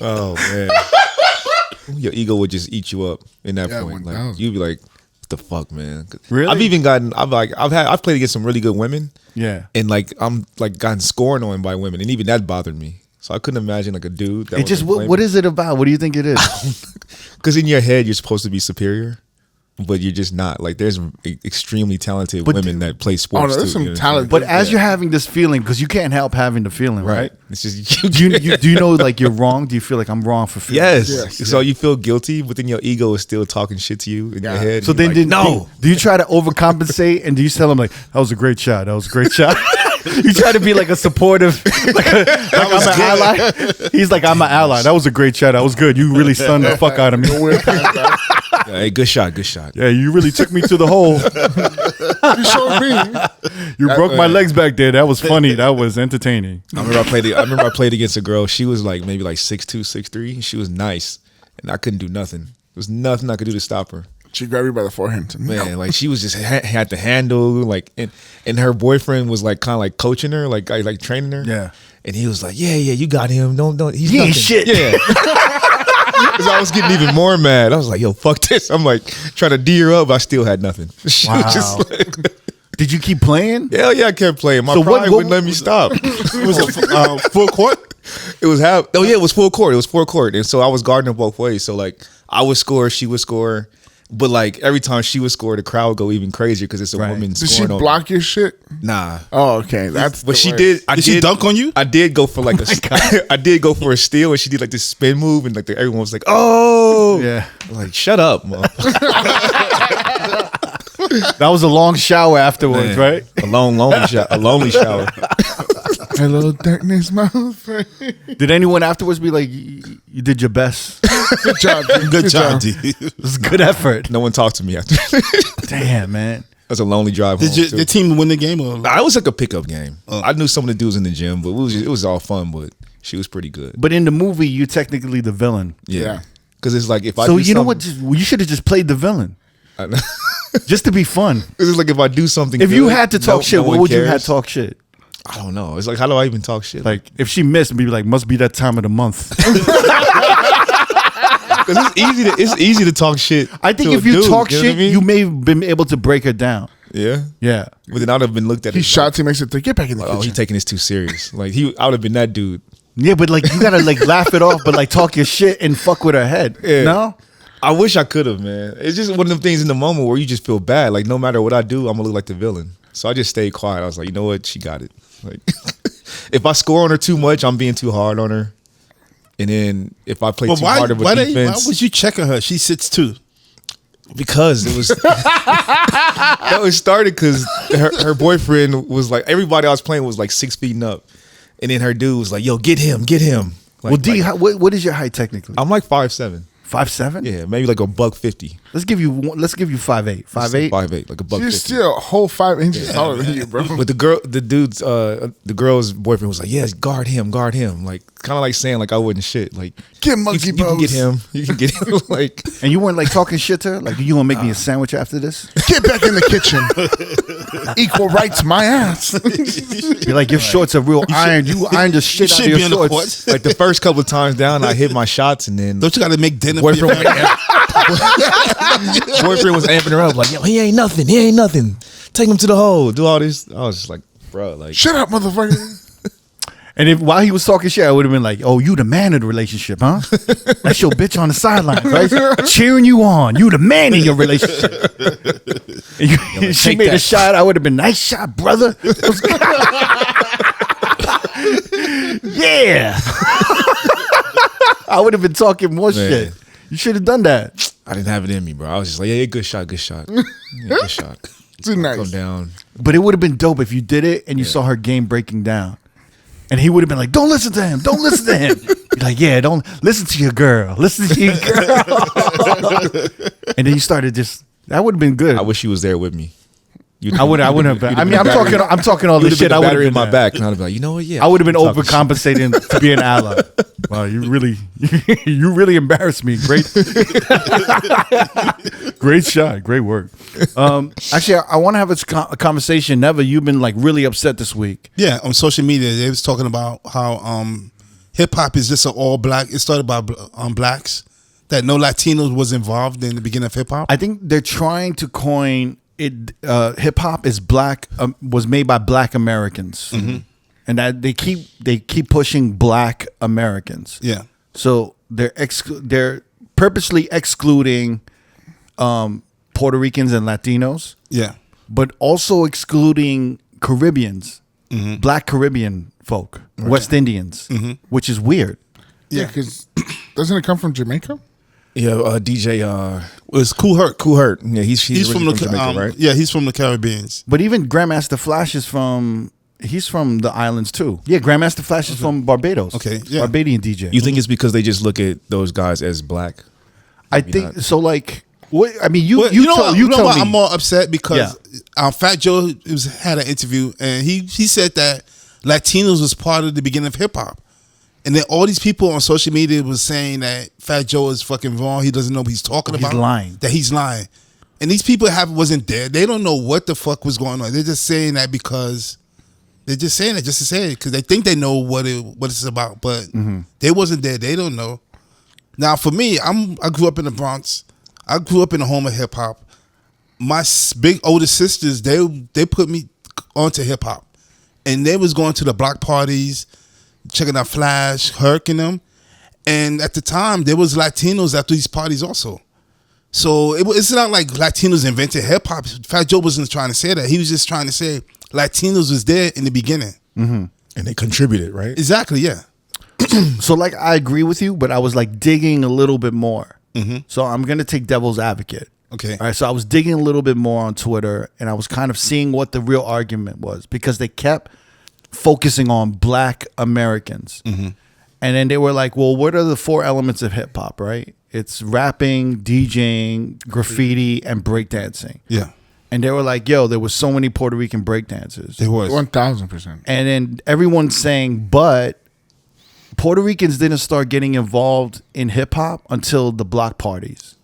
Oh man, your ego would just eat you up in that point. Like you'd be like, "What the fuck, man?" Really? I've played against some really good women. Yeah, and I'm gotten scored on by women, and even that bothered me. So I couldn't imagine like a dude. That it just what is it about? What do you think it is? Because in your head you're supposed to be superior. But you're just not. Like, there's extremely talented women that play sports. Oh, no, there's some talent. But as you're having this feeling, because you can't help having the feeling, right? It's just do you know like you're wrong? Do you feel like I'm wrong for feeling? Yes. So you feel guilty, but then your ego is still talking shit to you in your head. So then, do you try to overcompensate and do you tell them like, that was a great shot? That was a great shot. You try to be like a supportive, like I'm an ally. He's like, I'm an ally. That was a great shot. That was good. You really stunned the fuck out of me. Hey, good shot. Yeah, you really took me to the hole. You showed me. You broke my legs back there. That was funny. That was entertaining. I remember I played against a girl. She was like maybe like 6'2", 6'3". She was nice, and I couldn't do nothing. There was nothing I could do to stop her. She grabbed you by the forehead. Man, like she was just had to handle like, and her boyfriend was like kind of like coaching her, like training her. Yeah, and he was like, yeah, you got him. Don't. He's ain't shit. Yeah. Because I was getting even more mad. I was like, yo, fuck this. I'm like trying to D her up, but I still had nothing. Wow. Did you keep playing? Hell yeah, I kept playing. My pride wouldn't let me stop. It was a full court? It was half. Oh yeah, it was full court. It was full court. And so I was guarding her both ways. So like I would score, she would score. But like every time she would score, the crowd would go even crazier because it's a woman scoring. Did she block your shit? Nah. Oh, okay. That's but she did. Did she dunk on you? I did go for like I did go for a steal, and she did like this spin move, and like everyone was like, "Oh, yeah." I'm like, shut up, mom. That was a long shower afterwards, right? A lonely shower. Hello, darkness, my old friend. Did anyone afterwards be like, you did your best? Good job, D. Good job, D. It was good effort. No one talked to me after. Damn, man. It was a lonely drive home. Did your team win the game? Or? Nah, it was like a pickup game. I knew some of the dudes in the gym, but it was all fun, but she was pretty good. But in the movie, you're technically the villain. Yeah. Because it's like if I So do you know what? You should have just played the villain. Just to be fun. Because it's like if I do something. If you had to talk shit, what would you have to talk shit? I don't know. It's like, how do I even talk shit? Like, if she missed, be like, must be that time of the month. Because it's easy to talk shit. I think if you talk shit, you may have been able to break her down. Yeah? Yeah. But then I would have been looked at. He shot you, makes it think, get back in the kitchen. Oh, he's taking this too serious. Like, I would have been that dude. Yeah, but like, you got to like laugh it off, but like talk your shit and fuck with her head. Yeah. No? I wish I could have, man. It's just one of them things in the moment where you just feel bad. Like, no matter what I do, I'm going to look like the villain. So I just stayed quiet. I was like, you know what? She got it. Like, if I score on her too much, I'm being too hard on her. And then if I play too hard of a defense. Why was you checking her? She sits too. Because it was no, it started because her boyfriend was like, everybody I was playing was like 6 feet and up, and then her dude was like, "Yo, get him." Like, well, D, what is your height technically? I'm like 5'7". 5'7"? Yeah, maybe like $150. Let's give you 5'8". 5'8", 5'8", like $150. You're still a whole 5 inches taller than you, bro. But the girl's boyfriend was like, "Yes, guard him," like kind of like saying like I wouldn't shit. Like Get monkey you can get him, you can get him. Like, and you weren't like talking shit to her, like you gonna make me a sandwich after this? Get back in the kitchen. Equal rights, my ass. You're like, your shorts are real iron. You ironed the shit out of your shorts. Like the first couple of times down, I hit my shots, and then Don't you got to make dinner? boyfriend was amping her up like, "Yo, he ain't nothing. Take him to the hole. Do all this." I was just like, bro, like, Shut up, motherfucker. And while he was talking shit, I would have been like, "Oh, you the man of the relationship, huh? That's your bitch on the sideline, right? Cheering you on. You the man in your relationship." And she made a shot. I would have been, "Nice shot, brother." Yeah. I would have been talking more shit. You should have done that. I didn't have it in me, bro. I was just like, "Yeah, good shot. Yeah, good shot." Too nice. Go down. But it would have been dope if you did it and you saw her game breaking down. And he would have been like, "Don't listen to him. Don't listen to him." You're like, "Yeah, don't listen to your girl. Listen to your girl." And then you started that would have been good. I wish she was there with me. I wouldn't have been. I mean, I'm talking all this shit. I would have been in my back, and I'd be like, "You know what? Yeah." I would have been overcompensating to be an ally. Wow, you really embarrassed me. Great shot. Great work. Actually, I want to have a conversation. Never, you've been like really upset this week. Yeah, on social media, they was talking about how hip hop is just an all black. It started by blacks, that no Latinos was involved in the beginning of hip hop. I think they're trying to coin it. Hip hop is black. Was made by Black Americans. Mm-hmm. And that they keep pushing Black Americans. Yeah. So they're purposely excluding Puerto Ricans and Latinos. Yeah. But also excluding Caribbeans, Black Caribbean folk, West Indians, which is weird. Yeah, because doesn't it come from Jamaica? Yeah, DJ. It's Kool Herc. Kool Herc. Yeah, he's from Jamaica, right? Yeah, he's from the Caribbean. But even Grandmaster Flash is from the islands too. Yeah, Grandmaster Flash is from Barbados. Okay, yeah. Barbadian DJ. You think it's because they just look at those guys as black? I think so. Like, what? I mean, you know tell what? me. I'm more upset because Fat Joe had an interview and he said that Latinos was part of the beginning of hip hop. And then all these people on social media was saying that Fat Joe is fucking wrong. He doesn't know what he's talking about. He's lying. That he's lying. And these people wasn't there. They don't know what the fuck was going on. They're just saying that because they're just saying it just to say it because they think they know what it's about. But they wasn't there. They don't know. Now for me, I grew up in the Bronx. I grew up in the home of hip hop. My big older sisters, they put me onto hip hop, and they was going to the block parties, checking out Flash, Herc, and them. And at the time, there was Latinos at these parties also. So it's not like Latinos invented hip hop. Fat Joe wasn't trying to say that. He was just trying to say Latinos was there in the beginning, and they contributed, right? Exactly, yeah. So like, I agree with you, but I was like digging a little bit more. So I'm gonna take devil's advocate. Okay. All right. So I was digging a little bit more on Twitter, and I was kind of seeing what the real argument was because they kept focusing on Black Americans, and then they were like, "Well, what are the 4 elements of hip hop? Right? It's rapping, DJing, graffiti, and breakdancing." Yeah. And they were like, "Yo, there was so many Puerto Rican breakdancers." There was 1000%. And then everyone's saying, but Puerto Ricans didn't start getting involved in hip hop until the block parties.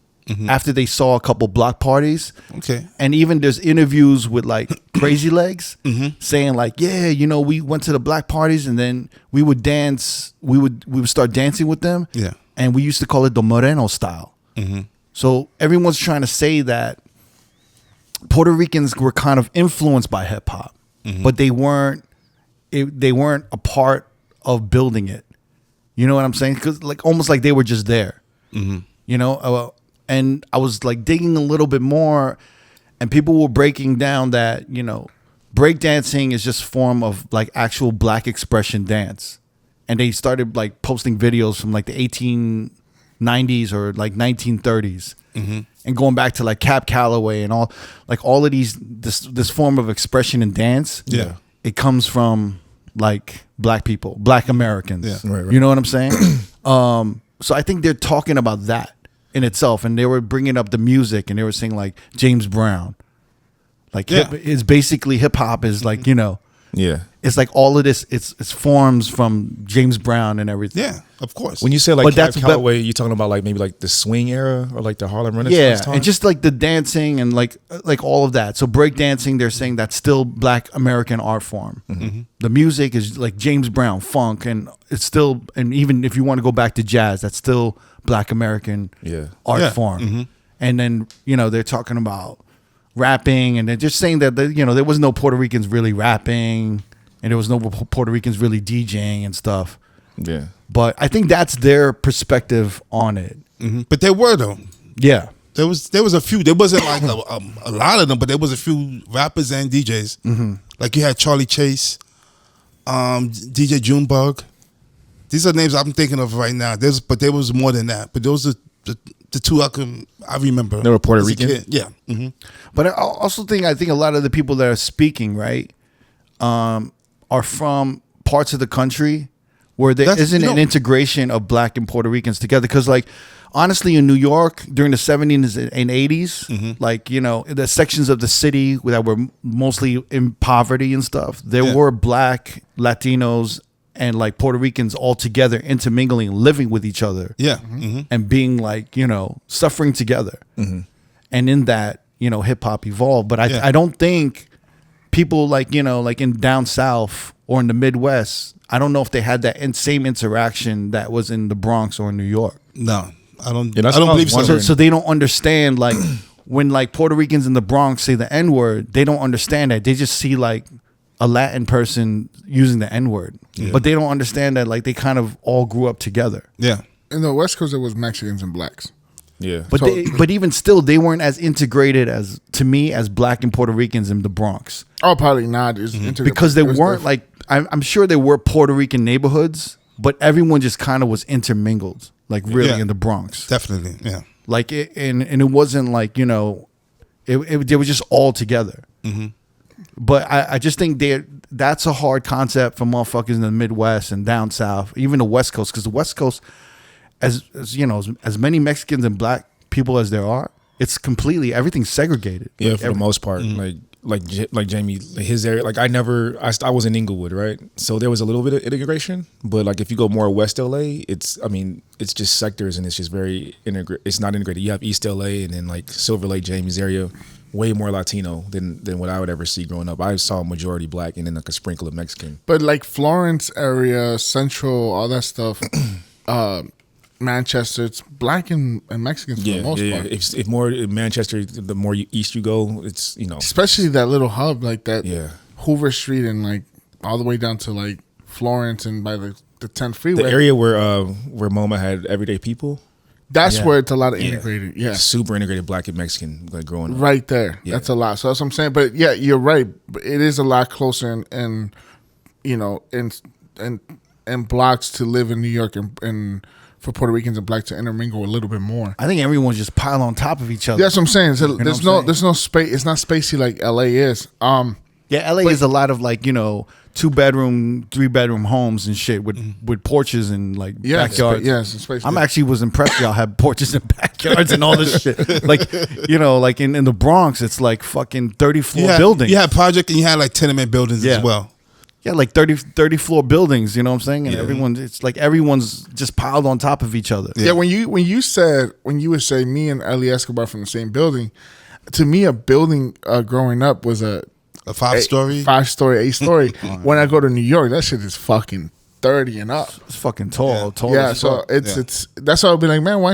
After they saw a couple block parties. Okay. And even there's interviews with like Crazy Legs saying like, "Yeah, you know, we went to the black parties and then we would dance. We would start dancing with them. Yeah. And we used to call it the Moreno style." So everyone's trying to say that Puerto Ricans were kind of influenced by hip hop, but they weren't a part of building it. You know what I'm saying? Because like almost like they were just there. You know. And I was like digging a little bit more, and people were breaking down that, you know, breakdancing is just a form of like actual black expression dance. And they started like posting videos from like the 1890s or like 1930s. and going back to like Cap Calloway and all of this form of expression and dance. Yeah. It comes from like black people, black Americans. Yeah. Right. You know what I'm saying? So I think they're talking about that in itself, and they were bringing up the music, and they were saying like James Brown, like it's basically hip hop is like, you know, it's like all of this. It's forms from James Brown and everything. Yeah, of course. When you say like Cap Calloway, you talking about like maybe like the swing era or like the Harlem Renaissance time? And just like the dancing and like all of that. So breakdancing, they're saying that's still black American art form. The music is like James Brown, funk, and it's still, and even if you want to go back to jazz, that's still black American art form. And then, you know, they're talking about rapping, and they're just saying that there was no Puerto Ricans really rapping, and there was no Puerto Ricans really DJing and stuff. Yeah. But I think that's their perspective on it. But there were though. Yeah. There was a few. There wasn't like a lot of them, but there was a few rappers and DJs. Like you had Charlie Chase, DJ Junebug. These are names I'm thinking of right now. But there was more than that. But those are the two I remember. They were Puerto Rican? Yeah. But I also think a lot of the people that are speaking, right, are from parts of the country where there isn't an integration of black and Puerto Ricans together. Because, like, honestly, in New York during the 70s and 80s, like, you know, the sections of the city that were mostly in poverty and stuff, there were black, Latinos, and like Puerto Ricans all together, intermingling, living with each other. Yeah. And being like, you know, suffering together. And in that, you know, hip hop evolved. But I don't think people like, you know, like in down south or in the Midwest, I don't know if they had that same interaction that was in the Bronx or in New York. No, I don't believe so. So they don't understand, like, when like Puerto Ricans in the Bronx say the N-word, they don't understand that. They just see like a Latin person using the N-word. But they don't understand that, like, they kind of all grew up together. Yeah. In the West Coast, it was Mexicans and blacks. Yeah. But but even still, they weren't as integrated as black and Puerto Ricans in the Bronx. Oh, probably not. Because they weren't like, I'm sure there were Puerto Rican neighborhoods, but everyone just kind of was intermingled, like really in the Bronx. Definitely, yeah. Like, and it wasn't like, you know, they were just all together. But I just think that's a hard concept for motherfuckers in the Midwest and down south, even the West Coast, because the West Coast, as you know, as many Mexicans and black people as there are, it's completely, everything's segregated. Yeah, like for the most part. Like Jamie, his area, like I was in Inglewood, right? So there was a little bit of integration, but like if you go more West LA, it's just sectors and it's just very it's not integrated. You have East LA and then like Silver Lake, Jamie's area, way more Latino than what I would ever see growing up. I saw a majority black and then like a sprinkle of Mexican. But like Florence area, Central, all that stuff, Manchester, it's black and Mexicans for the most part. If more in Manchester, the more east you go, it's, you know, especially that little hub like that. Yeah, Hoover Street and like all the way down to like Florence and by the 10th freeway. The area where MoMA had Everyday People. That's where it's a lot of integrated. Yeah, super integrated black and Mexican, like growing up. Right there, that's a lot. So that's what I'm saying. But yeah, you're right. It is a lot closer and you know, and blocks to live in New York and for Puerto Ricans and black to intermingle a little bit more. I think everyone's just piled on top of each other. That's what I'm saying. So there's no space. It's not spacey like LA is. LA is a lot of like, you know, 2-bedroom, 3-bedroom homes and shit with porches and like backyards. Space. I'm actually was impressed y'all had porches and backyards and all this shit. Like, you know, like in the Bronx, it's like fucking 30-floor buildings. You had project and you had like tenement buildings as well. Yeah, like 30-floor buildings, you know what I'm saying? And it's like everyone's just piled on top of each other. Yeah, when you would say me and Eli Escobar from the same building, to me a building growing up was a 5-story? 5-story, 8-story. When I go to New York, that shit is fucking 30 and up. It's fucking tall. Yeah, so it's that's why I'll be like, man,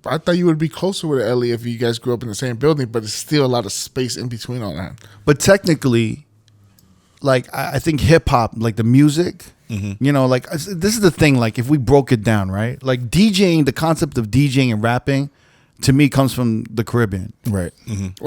I thought you would be closer with Ellie if you guys grew up in the same building, but it's still a lot of space in between all that. But technically, like, I think hip hop, like the music, you know, like this is the thing. Like, if we broke it down, right? Like DJing, the concept of DJing and rapping, to me, comes from the Caribbean, right?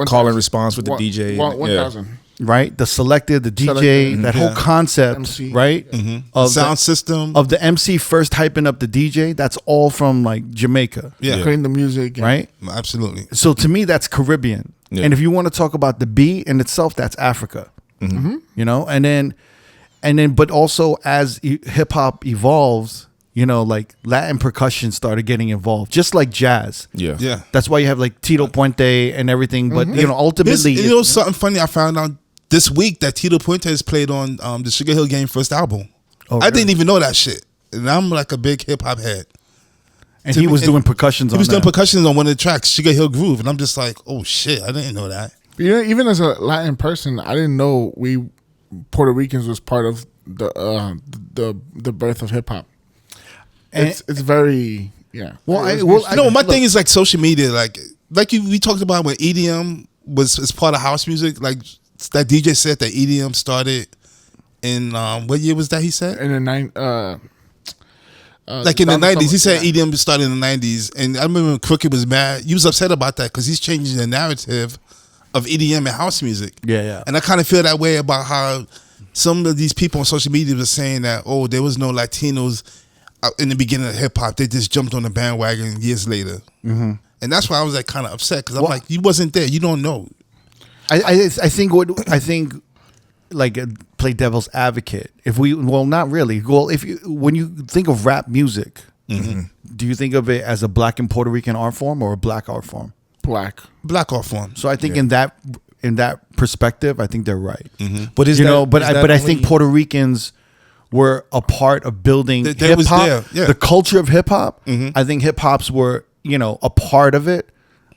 Call and response with the DJ. 1,000. right? The selector, the DJ, that whole concept, MC. Right? Of sound system. Of the MC first hyping up the DJ, that's all from like Jamaica. Yeah. Creating the music. Right? Absolutely. So to me, that's Caribbean. Yeah. And if you want to talk about the beat in itself, that's Africa. You know? And then, but also as hip hop evolves, you know, like Latin percussion started getting involved, just like jazz. Yeah. That's why you have like Tito Puente and everything. But you know, ultimately, you know something funny I found out this week that Tito Puente has played on the Sugar Hill Gang first album. Oh, I didn't even know that shit, and I'm like a big hip hop head. And he was doing percussions. He was doing percussions on one of the tracks, Sugar Hill Groove, and I'm just like, oh shit, I didn't know that. Yeah, even as a Latin person, I didn't know Puerto Ricans was part of the birth of hip hop. It's very Well, my thing is like social media, like we talked about when EDM was part of house music. Like that DJ said that EDM started in what year was that? He said in the like in the 90s. He said EDM started in the 90s, and I remember when Crooked was mad. He was upset about that because he's changing the narrative of EDM and house music. Yeah. And I kind of feel that way about how some of these people on social media were saying that there was no Latinos in the beginning of hip hop. They just jumped on the bandwagon years later, and that's why I was like kind of upset because I'm like, you wasn't there, you don't know. I think like play devil's advocate. Not really. Well, when you think of rap music, do you think of it as a black and Puerto Rican art form or a black art form? Black art form. So I think in that perspective, I think they're right. But I think Puerto Ricans were a part of building hip hop, the culture of hip hop. I think hip hops were, a part of it.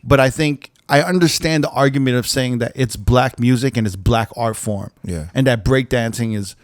But I think I understand the argument of saying that it's black music and it's black art form. Yeah. And that breakdancing is,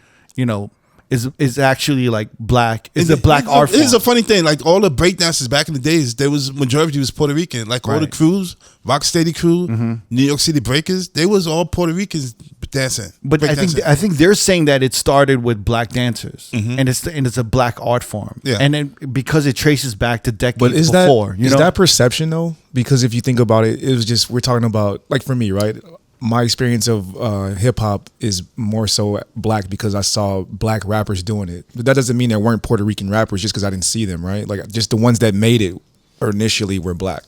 is actually like black. Is a black art form. It is a funny thing. Like all the breakdancers back in the days, majority was Puerto Rican. Like all the crews, Rocksteady crew, New York City Breakers, they was all Puerto Ricans dancing. But I think they're saying that it started with black dancers, and it's a black art form. Yeah. And then because it traces back to decades before. Is that perception though? Because if you think about it, it was just, we're talking about, like for me, right? My experience of hip hop is more so black because I saw black rappers doing it. But that doesn't mean there weren't Puerto Rican rappers just because I didn't see them, right? Like just the ones that made it initially were black.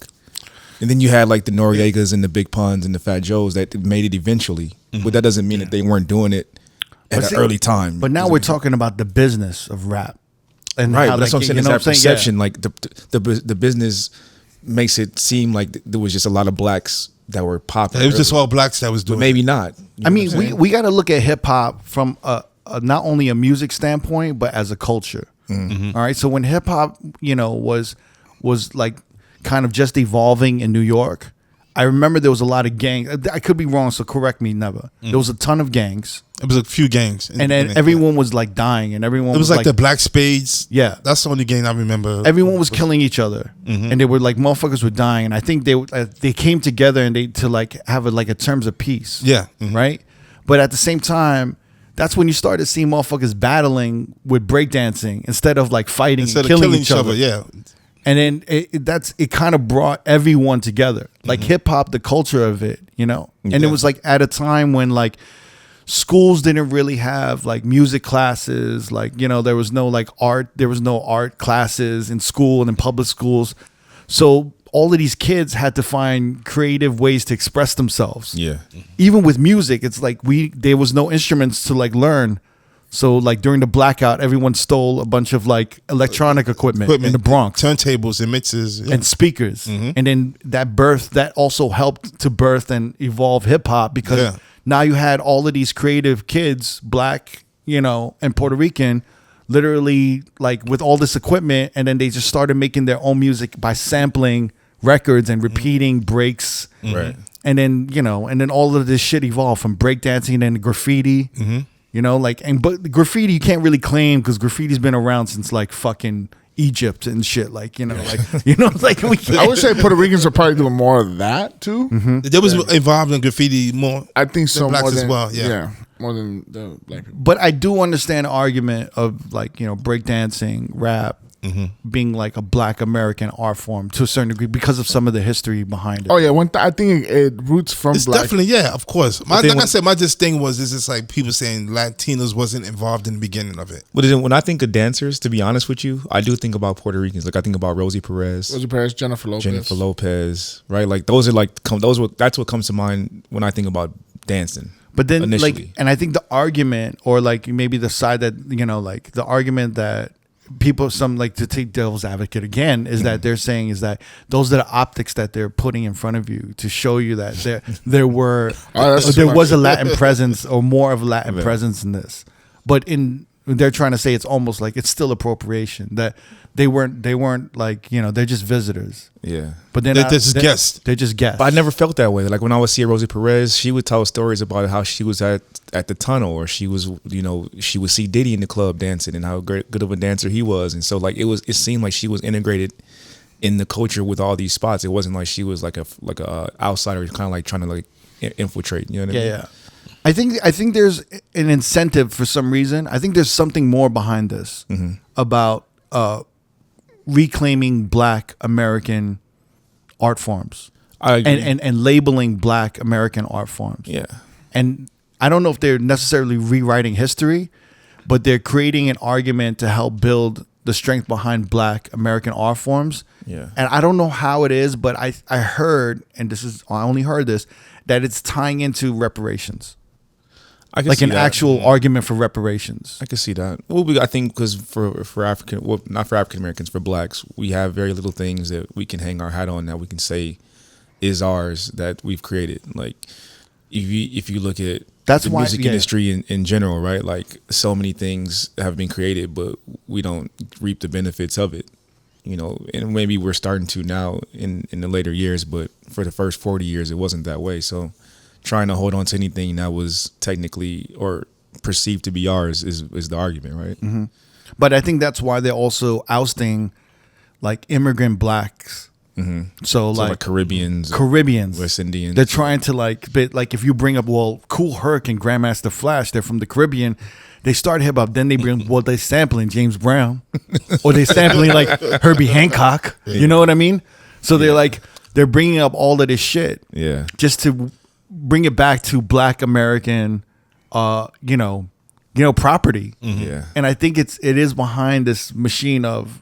And then you had like the Noriegas and the Big Puns and the Fat Joes that made it eventually. But that doesn't mean that they weren't doing it at an early time. But now we're talking about the business of rap. And right, but that's what I'm saying. It's that perception. Like the business makes it seem like there was just a lot of blacks that were popular. It was just all blacks that was doing but maybe it. Not. I mean, we got to look at hip hop from not only a music standpoint, but as a culture. All right. So when hip hop, was like kind of just evolving in New York, I remember there was a lot of gangs. I could be wrong, so correct me. Never. There was a ton of gangs. It was a few gangs, and then everyone was like dying, and everyone. It was like the Black Spades. Yeah, that's the only gang I remember. Everyone was killing each other, and they were like motherfuckers were dying, and I think they came together and to like have a terms of peace. Yeah, right. But at the same time, that's when you started seeing motherfuckers battling with breakdancing instead of like fighting and killing each other. Yeah. And then it kind of brought everyone together, like hip hop, the culture of it, And it was like at a time when like schools didn't really have like music classes, like there was no like art classes in school and in public schools, so all of these kids had to find creative ways to express themselves. Yeah, even with music, it's like there was no instruments to like learn. So like during the blackout, everyone stole a bunch of like electronic equipment in the Bronx, turntables and mixers and speakers, and then that also helped to birth and evolve hip hop because now you had all of these creative kids, black, and Puerto Rican, literally like with all this equipment, and then they just started making their own music by sampling records and repeating breaks, right? And then and then all of this shit evolved from breakdancing and graffiti. But graffiti you can't really claim because graffiti's been around since like fucking Egypt and shit. Like I would say Puerto Ricans are probably doing more of that too. There was involved in graffiti more. I think so, blacks more than, as well. Yeah, more than the black people. But I do understand the argument of like breakdancing, rap, being like a Black American art form to a certain degree because of some of the history behind it. Oh yeah, I think it roots from it's Black. definitely, yeah, of course. Like I said, my just thing was it's like people saying Latinos wasn't involved in the beginning of it. But when I think of dancers, to be honest with you, I do think about Puerto Ricans. Like I think about Rosie Perez, Jennifer Lopez, right? Like that's what comes to mind when I think about dancing. But then initially. and I think the argument, or like maybe the side that, like the argument that people, some like to take devil's advocate again, is that they're saying is that those are the optics that they're putting in front of you to show you that there was a Latin presence or more of a Latin presence in this. But they're trying to say it's almost like it's still appropriation, that they weren't like, they're just visitors. Yeah. But they're just guests. They're just guests. But I never felt that way. Like when I would see Rosie Perez, she would tell stories about how she was at the tunnel, or she was, she would see Diddy in the club dancing and how good of a dancer he was. And so like it seemed like she was integrated in the culture with all these spots. It wasn't like she was like a outsider kind of like trying to like infiltrate, you know what I mean? Yeah. I think there's an incentive for some reason. I think there's something more behind this about reclaiming Black American art forms and labeling Black American art forms. Yeah. And I don't know if they're necessarily rewriting history, but they're creating an argument to help build the strength behind Black American art forms. Yeah. And I don't know how it is, but I heard, and I only heard this, that it's tying into reparations. I can like see an that. actual argument for reparations. I can see that. Well, I think because for African, well, not for African Americans, for Blacks, we have very little things that we can hang our hat on that we can say is ours that we've created. Like if you look at the music industry in general, right? Like so many things have been created, but we don't reap the benefits of it. And maybe we're starting to now in the later years, but for the first 40 years, it wasn't that way. So trying to hold on to anything that was technically or perceived to be ours is the argument, right? Mm-hmm. But I think that's why they're also ousting like immigrant Blacks. Mm-hmm. So like Caribbeans, West Indians. They're trying to like if you bring up Cool Herc and Grandmaster Flash, they're from the Caribbean. They start hip hop, then they bring they sampling James Brown, or they sampling like Herbie Hancock. You know what I mean? So they're bringing up all of this shit, just to bring it back to Black American, property. Mm-hmm. Yeah, and I think it is behind this machine of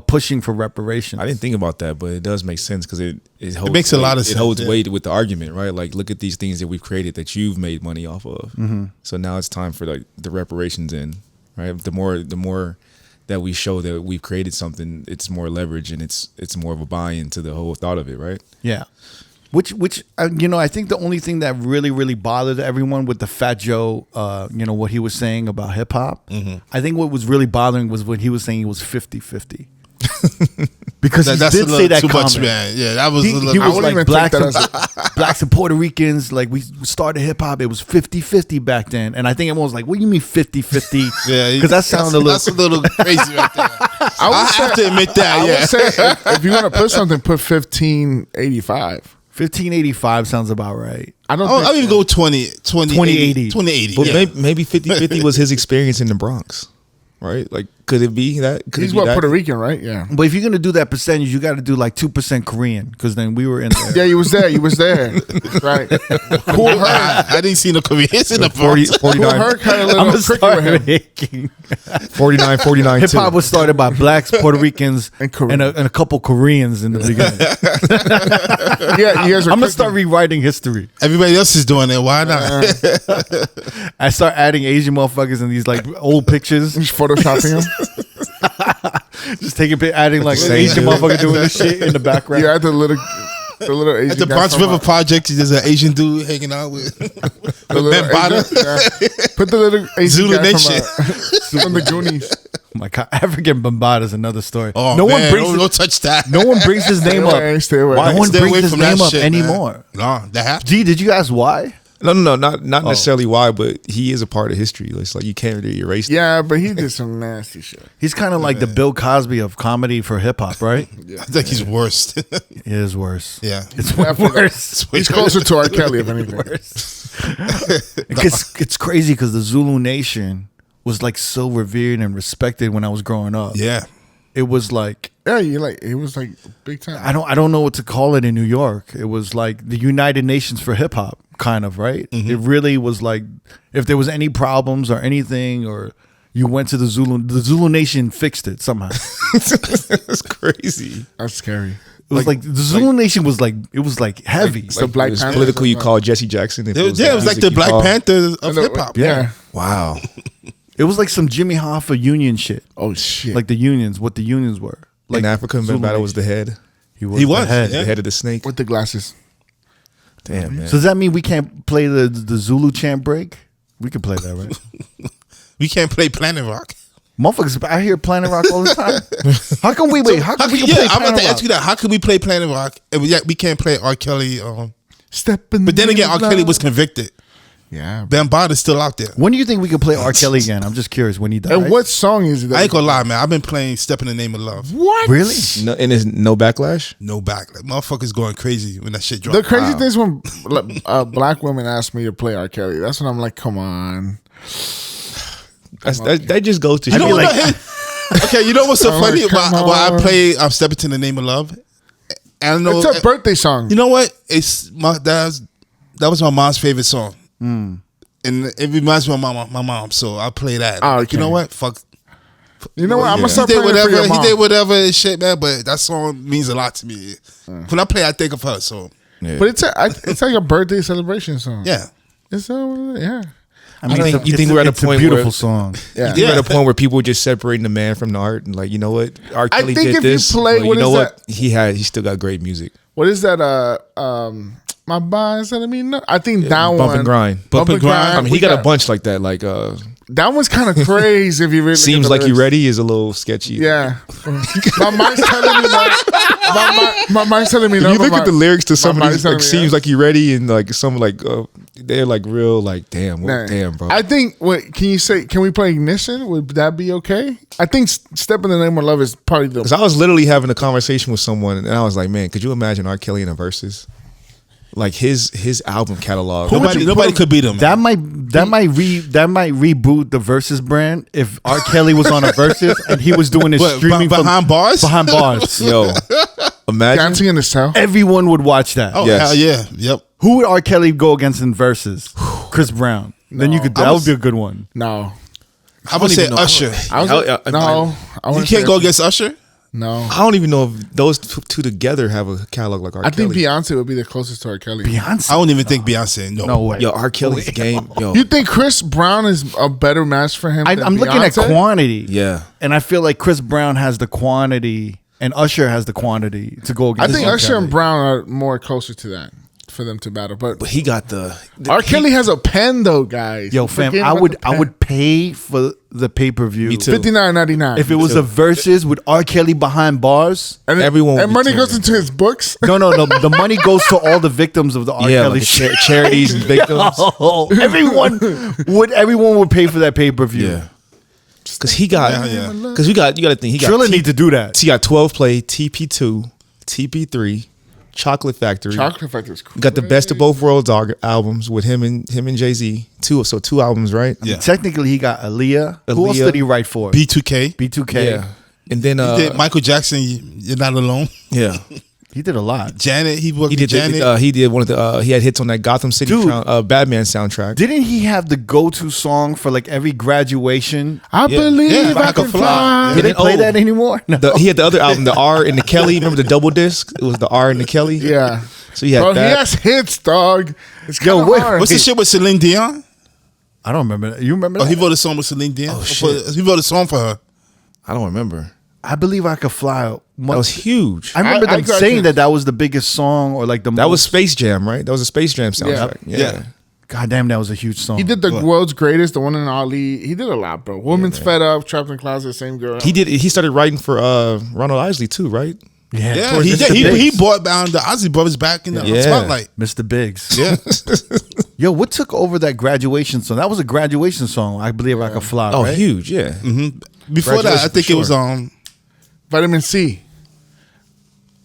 pushing for reparations. I didn't think about that, but it does make sense because it makes a lot of sense. It holds weight with the argument, right? Like, look at these things that we've created that you've made money off of. Mm-hmm. So now it's time for like the reparations in, right? The more that we show that we've created something, it's more leverage and it's more of a buy-in to the whole thought of it, right? Yeah. Which I think the only thing that really, really bothered everyone with the Fat Joe, what he was saying about hip hop, I think what was really bothering was when he was saying it was 50-50. Because he did say that comment. Much, man. Yeah, that was. He was like blacks and Puerto Ricans. Like we started hip hop, it was 50-50 back then, and I think everyone was like, "What do you mean 50-50?" Yeah, because that sounded that's a little crazy right there. I have to admit that. I would say if you want to put something, put 1585. 1585 sounds about right. I don't even go 2080. But maybe 50-50 was his experience in the Bronx. Right? Like, could it be that? He's Puerto Rican, right? Yeah. But if you're going to do that percentage, you got to do like 2% Korean, because then we were in there. Yeah, you was there. Right. Cool Herc. I didn't see no Koreans in the 49. Cool Herc had a little tricky with him. 49. Hip hop was started by blacks, Puerto Ricans, and a couple Koreans in the beginning. Yeah, you guys are I'm going to start rewriting history. Everybody else is doing it. Why not? I start adding Asian motherfuckers in these like old pictures. Photoshopping them. Just adding like an Asian motherfucker doing this shit in the background. Yeah, the little Asian. At the Bronx River Project, there's an Asian dude hanging out with Bambada. Put the little Asian Zulu guy Nation from the Goonies. Oh my God, African Bambada is another story. Oh, no man, one brings don't touch that. No one brings his name up. Stay away. No one brings his name up anymore. No, that happened. G, did you ask why? No, not necessarily why, but he is a part of history. It's like you can't really erase that. Yeah, but he did some nasty shit. He's kind of like the Bill Cosby of comedy for hip hop, right? I think he's worse. It is worse. Yeah, it's worse. He's closer to R. Kelly, if anything. It's crazy because the Zulu Nation was like so revered and respected when I was growing up. Yeah. it was like, it was like big time. I don't know what to call it in New York. It was like the United Nations for hip hop, kind of, right? It really was like, if there was any problems or anything, or you went to the Zulu Nation fixed it somehow. That's crazy. That's scary. It was like the Zulu Nation was like, it was like heavy. The Black Panther. Political, you call Jesse Jackson. It was like the Black Panther of hip hop. Yeah. Wow. It was like some Jimmy Hoffa union shit. Oh shit. Like the unions, what the unions were. Like in Africa, Zulu Battle Nation. was the head. He was the head. The head of the snake. With the glasses. Damn, man. So does that mean we can't play the Zulu chant break? We can play that, right? We can't play Planet Rock. Motherfuckers, I hear Planet Rock all the time. How come we wait? How come we can play I'm about Planet to Rock? ask you that. How can we play Planet Rock and we can't play R. Kelly? Step in. But then again, R. Kelly was convicted. Yeah. Bambaada's still out there. When do you think we can play R. Kelly again? I'm just curious when he died. And what song is it? I ain't gonna lie, man. I've been playing "Step in the Name of Love." What? Really? No, and there's no backlash? No back. Like, motherfuckers going crazy when that shit dropped. The crazy thing is when black women ask me to play R. Kelly. That's when I'm like, come on. That just goes to You know show. what? Okay, you know what's so I'm funny? like, come Why I on. play "I'm Stepping to the Name of Love." And I know It's a birthday song. You know what? That was my mom's favorite song, and it reminds me of my mom. So I play that. Oh, Like, okay. you know what? Fuck. You know what? I'm gonna He start did playing it for whatever. your He mom. did whatever and shit, man. But that song means a lot to me. When I play, I think of her. So But it's like a birthday celebration song. yeah. It's yeah. I mean, you think we're at a it's point a beautiful where- song. Yeah. We're at a point where people are just separating the man from the art and like, you know what? R. Kelly think did if you this. play- but what you know is what? He still got great music. What is that? My body's telling me no. I think that one. Bump and grind. Bump and grind. I mean, he We got a bunch like that. Like That one's kind of crazy if you really. seems look at like the you lyrics. ready is a little sketchy. Yeah. My mind's telling me no. My mind's telling me no. If you but look at the lyrics to some of mind's these, telling like me seems yes. like you ready, and like some like they're like real like damn, Nah. damn, bro. I think. Wait, can we play Ignition? Would that be okay? I think "Step in the Name of Love" is probably the. Because I was literally having a conversation with someone, and I was like, man, could you imagine R. Kelly in a verses? Like his album catalog. Nobody could beat him. That might reboot the Versus brand if R. Kelly was on a Versus and he was doing his What, streaming from behind bars. behind bars. Yo, imagine. Dancing in the South. Everyone would watch that. Oh Yes. hell yeah. Yep. Who would R. Kelly go against in Versus? Chris Brown. Then you could. That would be a good one. No. I would say Usher. I was, no. I You wouldn't can't say go Usher. against Usher. No. I don't even know if those two together have a catalog like R. I Kelly. think Beyonce would be the closest to R. Kelly. Beyonce. I don't even think Beyonce. No way. Yo, R. Kelly's game. Yo, You think Chris Brown is a better match for him? than I'm looking at Beyonce? quantity. yeah. And I feel like Chris Brown has the quantity and Usher has the quantity to go I against. think R. Usher Kelly. and Brown are more closer to that for them to battle. But But he got the R. Kelly has a pen though, guys. Yo, fam, Forget I about would the pen. I would pay for the pay-per-view. Me too. $59.99 If it was a Versus with R. Kelly behind bars. and everyone would and be money tuned goes in. into his books. No. The money goes to all the victims of the R. yeah, Kelly like shit. charities and victims. everyone would pay for that pay-per-view. Yeah. Because he got, Yeah. because you got to think he got Trilla need to do that. he got 12 play, TP2, TP3, Chocolate Factory. Chocolate Factory is cool. You got the Best of Both Worlds albums with him and Jay-Z. Two albums, right? Yeah. Technically, he got Aaliyah. Who else Aaliyah. did he write for? B2K. B2K. Yeah. And then He did Michael Jackson. You're not alone. yeah. He did a lot. Janet. He worked He with did Janet. he did one of the he had hits on that Gotham City Dude. Batman soundtrack. Didn't he have the go-to song for like every graduation? I believe Yeah, I can fly. Did they play oh. that anymore? No. He had the other album, the R and the Kelly. Remember the double disc? It was the R and the Kelly. Yeah. So he had Bro, he that. has hits, dog. It's Yo, kinda wait, hard. What's the shit with Celine Dion? I don't remember that. You remember Oh, that? he wrote a song with Celine Dion. Oh, shit. He wrote a song for her. I don't remember. I believe I could fly. That was huge. I remember I them got saying you. that was the biggest song or like the That was most. Space Jam, right? That was a Space Jam soundtrack. Yeah. God damn, that was a huge song. He did the world's greatest, the one in Ali. He did a lot, bro. Woman's Fed Up, Trapped in the Closet, same girl. He did. He started writing for Ronald Isley too, right? Yeah, Yeah, towards he Mr. did. He Biggs. brought down the Ozzy brothers back in the Yeah. spotlight. Mr. Biggs. Yeah. Yo, what took over that graduation song? That was a graduation song. I believe I could fly. Oh, right? huge. Yeah. Before that, I Graduation think for it was sure. Vitamin C.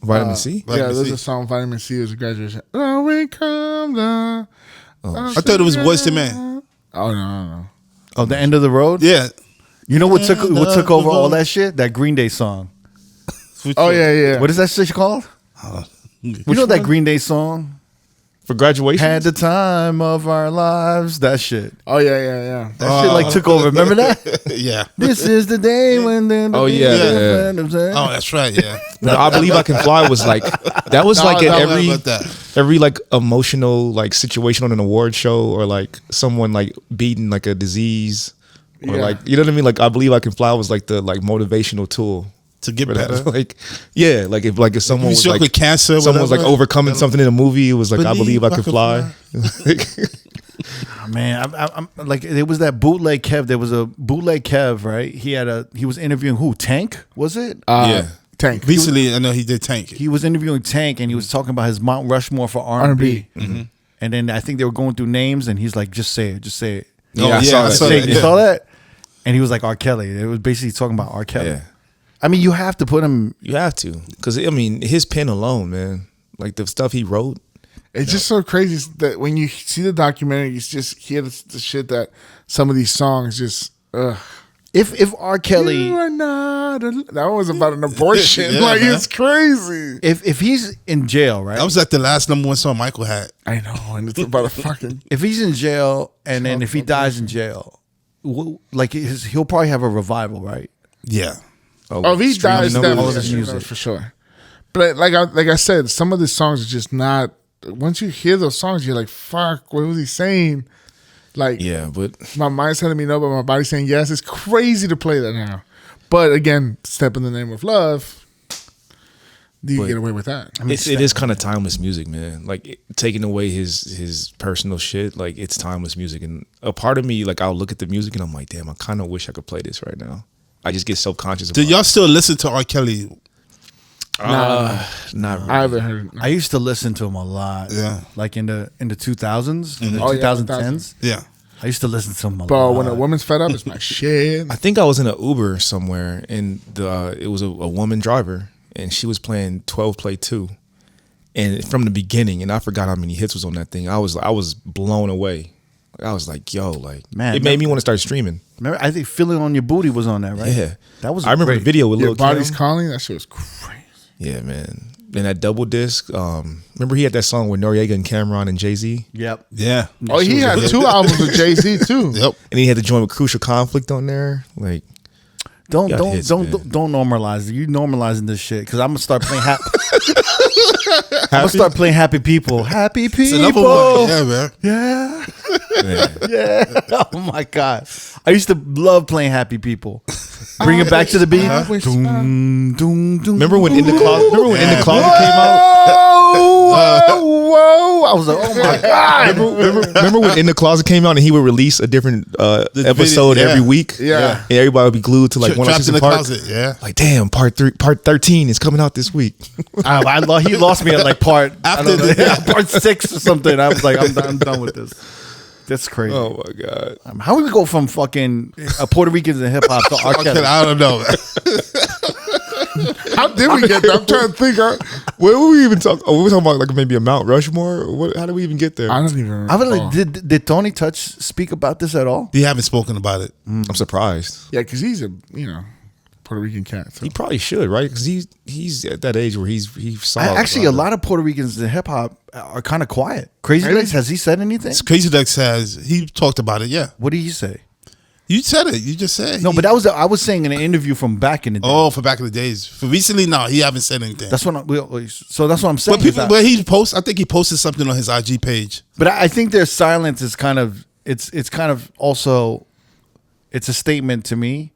Vitamin C. Vitamin Yeah, there's C. a song, Vitamin C, was a graduation. Oh, we come down. I thought it was Boyz II Men. Oh, no. Oh, the end of the road. Yeah. You know what took End of over the all road. that shit? That Green Day song. Oh yeah. What is that shit called? You know that Green Day song? For graduation? Had the time of our lives. That shit. Oh yeah. That shit like took over. Remember that? Yeah. This is the day when then. Oh, yeah. Oh, that's right. Yeah. No, I Believe I Can Fly was like, that was like at every like emotional like situation on an award show, or like someone like beating like a disease, or like, you know what I mean? Like I Believe I Can Fly was like the like motivational tool to get better. Like, yeah, like if someone was like cancer, someone was like overcoming something in a movie, it was like I Believe I Can Fly. Man, I'm like, there was that bootleg Kev. There was a bootleg Kev, right? He was interviewing who? Tank, was it? Yeah, Tank. Recently, I know he did Tank. He was interviewing Tank, and he was talking about his Mount Rushmore for R&B. Mm-hmm. And then I think they were going through names, and he's like, "Just say it, just say it." Oh, yeah, I saw that. You saw that? And he was like R. Kelly. It was basically talking about R. Kelly. Yeah. I mean, you have to put him. You have to, because I mean, his pen alone, man, like the stuff he wrote. It's just so crazy that when you see the documentary, you just hear the shit that some of these songs just. If R. Kelly, you are not that was about an abortion. Yeah, like, man. It's crazy. If he's in jail, right? That was like the last #1 song Michael had. I know, and it's about a fucking. If he's in jail, and then if he dies in jail, like he'll probably have a revival, right? Yeah. If he dies, then all of his music for sure. But like I said, some of the songs are just not. Once you hear those songs, you're like, "Fuck, what was he saying?" Like, yeah, but my mind's telling me no, but my body's saying yes. It's crazy to play that now. But again, Step in the Name of Love. Do you get away with that? I mean, it is kind of timeless music, man. Like taking away his personal shit, like it's timeless music. And a part of me, like I'll look at the music and I'm like, damn, I kind of wish I could play this right now. I just get self-conscious. Do y'all still listen to R. Kelly? Not really. I haven't heard. I used to listen to him a lot. Yeah. Like in the 2000s, in the 2010s. Yeah. I used to listen to him a lot. But when a woman's fed up, it's my shit. I think I was in an Uber somewhere, and it was a woman driver, and she was playing 12 Play 2, and from the beginning, and I forgot how many hits was on that thing. I was blown away. I was like, yo, like, man, it made me want to start streaming. Remember, I think "Feeling on Your Booty" was on that, right? Yeah, that was. I remember the video with Lil Kim. Body's Calling. That shit was crazy. Yeah, man. And that double disc. Remember he had that song with Noriega and Cameron and Jay-Z? Yep. Yeah. Oh, he had 2 albums with Jay-Z too. Yep. And he had to join with Crucial Conflict on there. Like, don't normalize it. You normalizing this shit because I'm gonna start playing happy. I'm gonna start playing Happy People. Happy People. It's another one. Yeah, man. Yeah. Yeah. Oh my God. I used to love playing Happy People. Bring it back to the beat. Remember when In the Closet came out? Whoa. I was like, oh my God. Remember when In the Closet came out and he would release a different episode every week? Yeah. And everybody would be glued to like one Trapped in the Park. Closet. Yeah. Like, damn, part 13 is coming out this week. He lost me at like part 6 or something. I was like, I'm done with this. That's crazy. Oh my God. How do we go from fucking Puerto Ricans and hip hop to R. Kelly? I don't know. How did we get there? I'm trying to think. What were we even talking? Oh, we were talking about like maybe a Mount Rushmore. How did we even get there? I don't even remember. I was like, did Tony Touch speak about this at all? He haven't spoken about it. I'm surprised. Yeah, because he's a Puerto Rican cat. So. He probably should, right? Because he's at that age where he saw. Actually, a lot of Puerto Ricans in hip hop are kind of quiet. Crazy Legs, has he said anything? Crazy Legs he talked about it. Yeah. What did he say? You said it. You just said. No, but I was saying in an interview from back in the day. Oh, for back in the days. For recently, no, he haven't said anything. That's what so that's what I'm saying. But I think he posted something on his IG page. But I think their silence is kind of it's kind of also it's a statement to me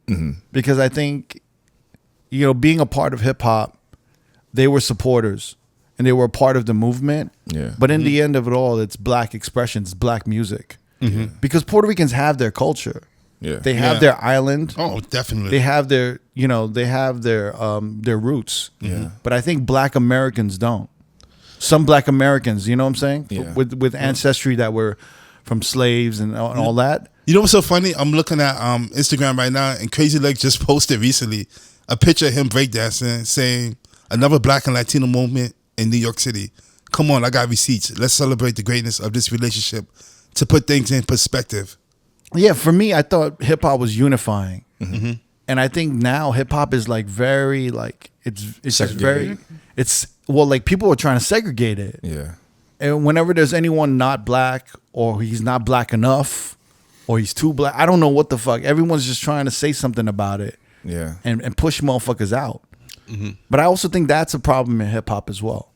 because I think being a part of hip hop, they were supporters and they were a part of the movement. Yeah. But in the end of it all, it's black expressions, black music, because Puerto Ricans have their culture. Yeah. They have their island. Oh, definitely. They have their, their roots. Yeah. But I think black Americans don't. Some black Americans, you know what I'm saying? Yeah. With ancestry that were from slaves and all that. You know what's so funny? I'm looking at Instagram right now, and Crazy Legs just posted recently a picture of him breakdancing, saying, "Another black and Latino movement in New York City. Come on, I got receipts. Let's celebrate the greatness of this relationship to put things in perspective." Yeah, for me, I thought hip hop was unifying, and And I think now hip hop is like very like it's just very like people are trying to segregate it. Yeah. And whenever there's anyone not black or he's not black enough or he's too black, I don't know what the fuck. Everyone's just trying to say something about it. Yeah. And push motherfuckers out. Mm-hmm. But I also think that's a problem in hip hop as well.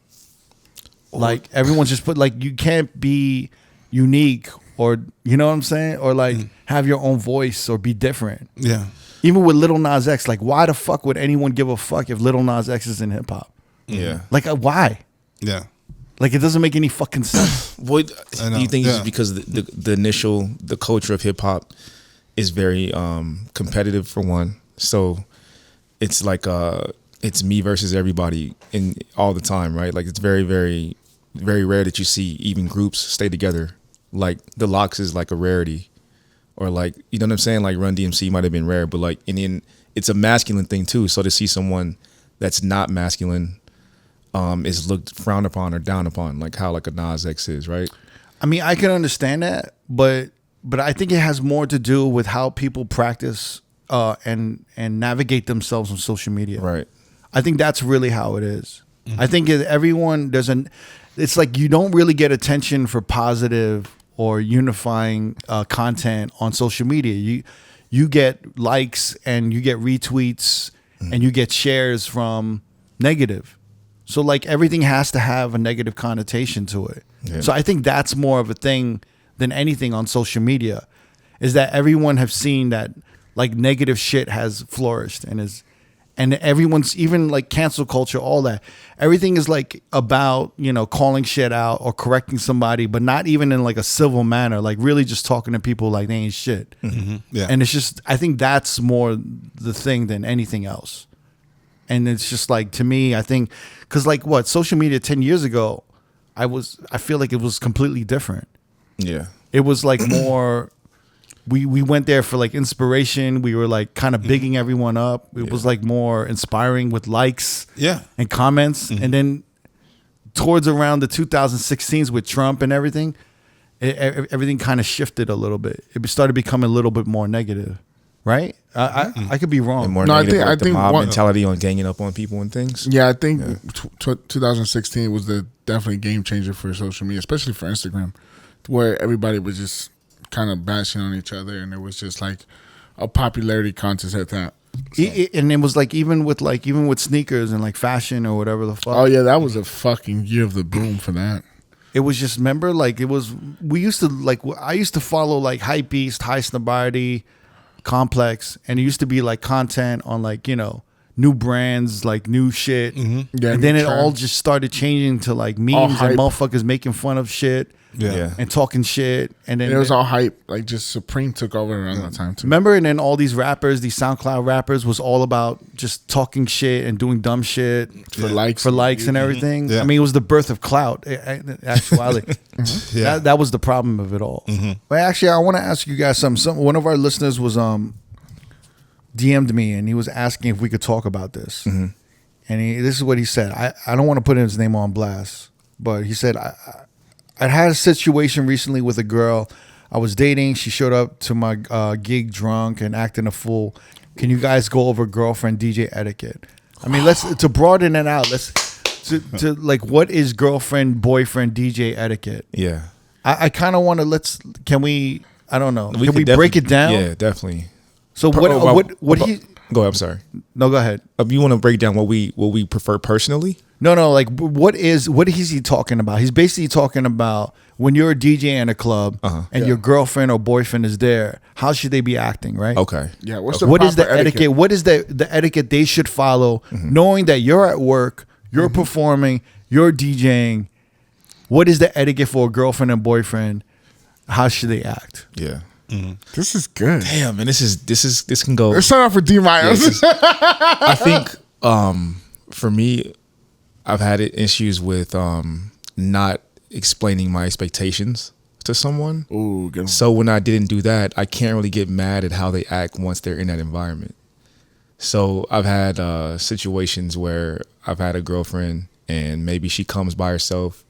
Like everyone's just put like you can't be unique or you know what I'm saying? Or like have your own voice or be different. Yeah. Even with Lil Nas X, like why the fuck would anyone give a fuck if Lil Nas X is in hip hop? Yeah. Like why? Yeah. Like it doesn't make any fucking sense. Do you think it's because the culture of hip hop is very competitive for one? So it's like it's me versus everybody in all the time, right? Like it's very, very, very rare that you see even groups stay together. Like the Lox is like a rarity, or like you know what I'm saying. Like Run DMC might have been rare, but like it's a masculine thing too. So to see someone that's not masculine is looked frowned upon or down upon, like how like a Nas X is, right? I mean, I can understand that, but I think it has more to do with how people practice and navigate themselves on social media. Right. I think that's really how it is. I think it's like you don't really get attention for positive or unifying content on social media. You get likes and you get retweets and you get shares from negative. So like everything has to have a negative connotation to it. Yeah. So I think that's more of a thing than anything on social media, is that everyone have seen that like negative shit has flourished and everyone's even like cancel culture, all that. Everything is like about, you know, calling shit out or correcting somebody, but not even in like a civil manner, like really just talking to people like they ain't shit. Mm-hmm. Yeah. And it's just, I think that's more the thing than anything else. And it's just like, to me, I think, because like what, social media 10 years ago, I feel like it was completely different. Yeah. It was like more, we went there for like inspiration. We were like kind of bigging everyone up. It was like more inspiring with likes and comments. And then towards around the 2016s with Trump and everything, everything kind of shifted a little bit. It started becoming a little bit more negative. Right? I could be wrong. And more negative, I think the mob mentality on ganging up on people and things. Yeah, I think 2016 was the definitely game changer for social media, especially for Instagram, where everybody was just kind of bashing on each other, and it was just like a popularity contest at that. So. And it was like even with sneakers and like fashion or whatever the fuck. Oh yeah, that was a fucking year of the boom for that. It was just, remember, like I used to follow like Hypebeast, High Snobarity, Complex, and it used to be like content on like, you know, new brands, like new shit. Mm-hmm. Yeah, and then it all just started changing to like memes and motherfuckers making fun of shit. Yeah. And talking shit. And then it was all hype. Like just Supreme took over around that time too. Remember? And then all these rappers, these SoundCloud rappers, was all about just talking shit and doing dumb shit for likes and everything. Yeah. I mean, it was the birth of clout, actually. That was the problem of it all. Mm-hmm. But actually, I want to ask you guys something. One of our listeners was DM'd me and he was asking if we could talk about this. Mm-hmm. And this is what he said. I don't want to put his name on blast, but he said, I had a situation recently with a girl I was dating. She showed up to my gig drunk and acting a fool. Can you guys go over girlfriend DJ etiquette? I mean, to broaden it out. To like, what is girlfriend boyfriend DJ etiquette? Yeah, I kind of want to. Can we? I don't know. Can we break it down? Yeah, definitely. So what he? Go ahead. I'm sorry. No, go ahead. You want to break down what we prefer personally? No. Like, what is he talking about? He's basically talking about when you're a DJ in a club and your girlfriend or boyfriend is there. How should they be acting? Right? Okay. Yeah. What is the etiquette? What is the etiquette they should follow, knowing that you're at work, you're performing, you're DJing? What is the etiquette for a girlfriend and boyfriend? How should they act? Yeah. Mm-hmm. This is good. Damn, man, this can go. Let's start off with D Myers. I think for me, I've had issues with not explaining my expectations to someone. Ooh, good. So when I didn't do that, I can't really get mad at how they act once they're in that environment. So I've had situations where I've had a girlfriend and maybe she comes by herself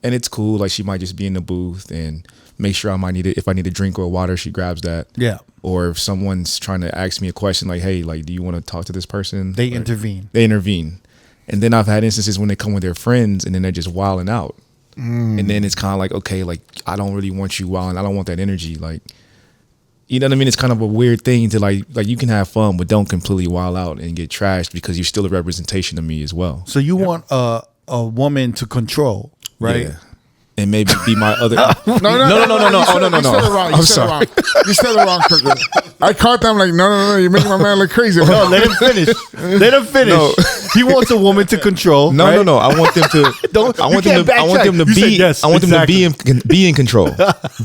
And it's cool. Like she might just be in the booth and make sure if I need a drink or water, she grabs that. Yeah. Or if someone's trying to ask me a question like, hey, like, do you want to talk to this person? They intervene. They intervene. And then I've had instances when they come with their friends and then they're just wilding out. And then it's kind of like, okay, like, I don't really want you wilding. I don't want that energy. Like, you know what I mean? It's kind of a weird thing to like you can have fun, but don't completely wild out and get trashed because you're still a representation of me as well. So you want a woman to control, right? Yeah. And maybe be my other. No. Oh, no. You said it wrong. I'm sorry. You said it wrong, Crooked. I caught them like, no. You're making my man look crazy. No, let him finish. Let him finish. No. He wants a woman to control. No, right? no. I want them to. I want them to You be. said yes, I want exactly. them to be in control.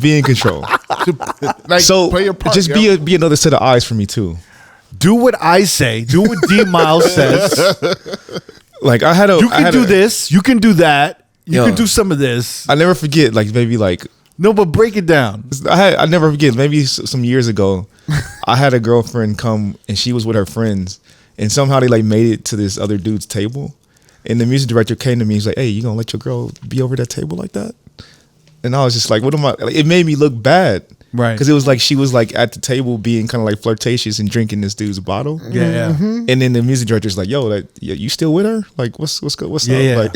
Be in control. Like, So play your part, just be another set of eyes for me too. Do what I say. Do what D Miles says. Like I had a. You can do this. You can do that. You can do some of this. I never forget. Like maybe like. No, but break it down. I never forget. Maybe some years ago, I had a girlfriend come and she was with her friends, and somehow they like made it to this other dude's table, and the music director came to me. He's like, "Hey, you gonna let your girl be over that table like that?" And I was just like, "What am I?" Like, it made me look bad, Right? Because it was like she was like at the table being kind of like flirtatious and drinking this dude's bottle. Yeah. And then the music director's like, "Yo, you still with her? Like, what's up? Yeah. Like,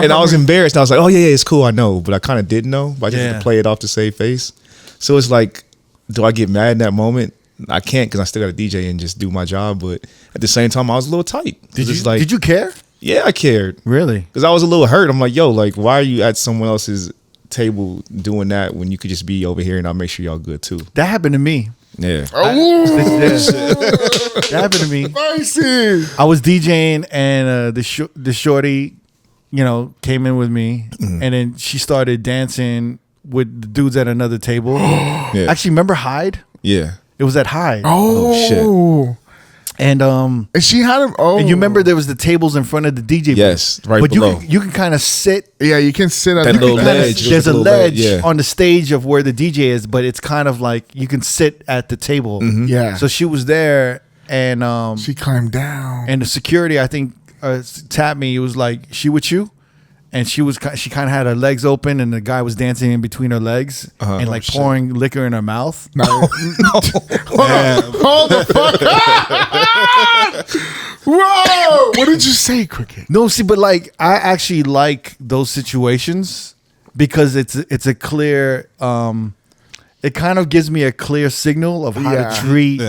and I was embarrassed. I was like, "Oh yeah, it's cool. I know," but I kind of didn't know. But I just had to play it off to save face. So it's like, do I get mad in that moment? I can't because I still got to DJ and just do my job. But at the same time, I was a little tight. Did you care? Yeah, I cared. Really? Because I was a little hurt. I'm like, yo, like, why are you at someone else's table doing that when you could just be over here and I'll make sure y'all good too? That happened to me. Yeah. That happened to me. Spicy. I was DJing and the shorty, came in with me, and then she started dancing with the dudes at another table. Yeah. Actually, remember Hyde? Yeah. It was at Hyde. Oh, shit. And she had him. Oh, and you remember there was the tables in front of the DJ booth. Yes, right but below. you can kind of sit. Yeah, you can sit at That little ledge. There's a ledge yeah. on the stage of where the DJ is, but it's kind of like you can sit at the table. Yeah. So she was there, and she climbed down. and the security, I think, tapped me. It was like, "She with you?" And she kind of had her legs open, and the guy was dancing in between her legs and like pouring liquor in her mouth. No. Hold the fuck up! Whoa! What did you say, Cricket? No, see, but like I actually like those situations because it's a clear. It kind of gives me a clear signal of how to treat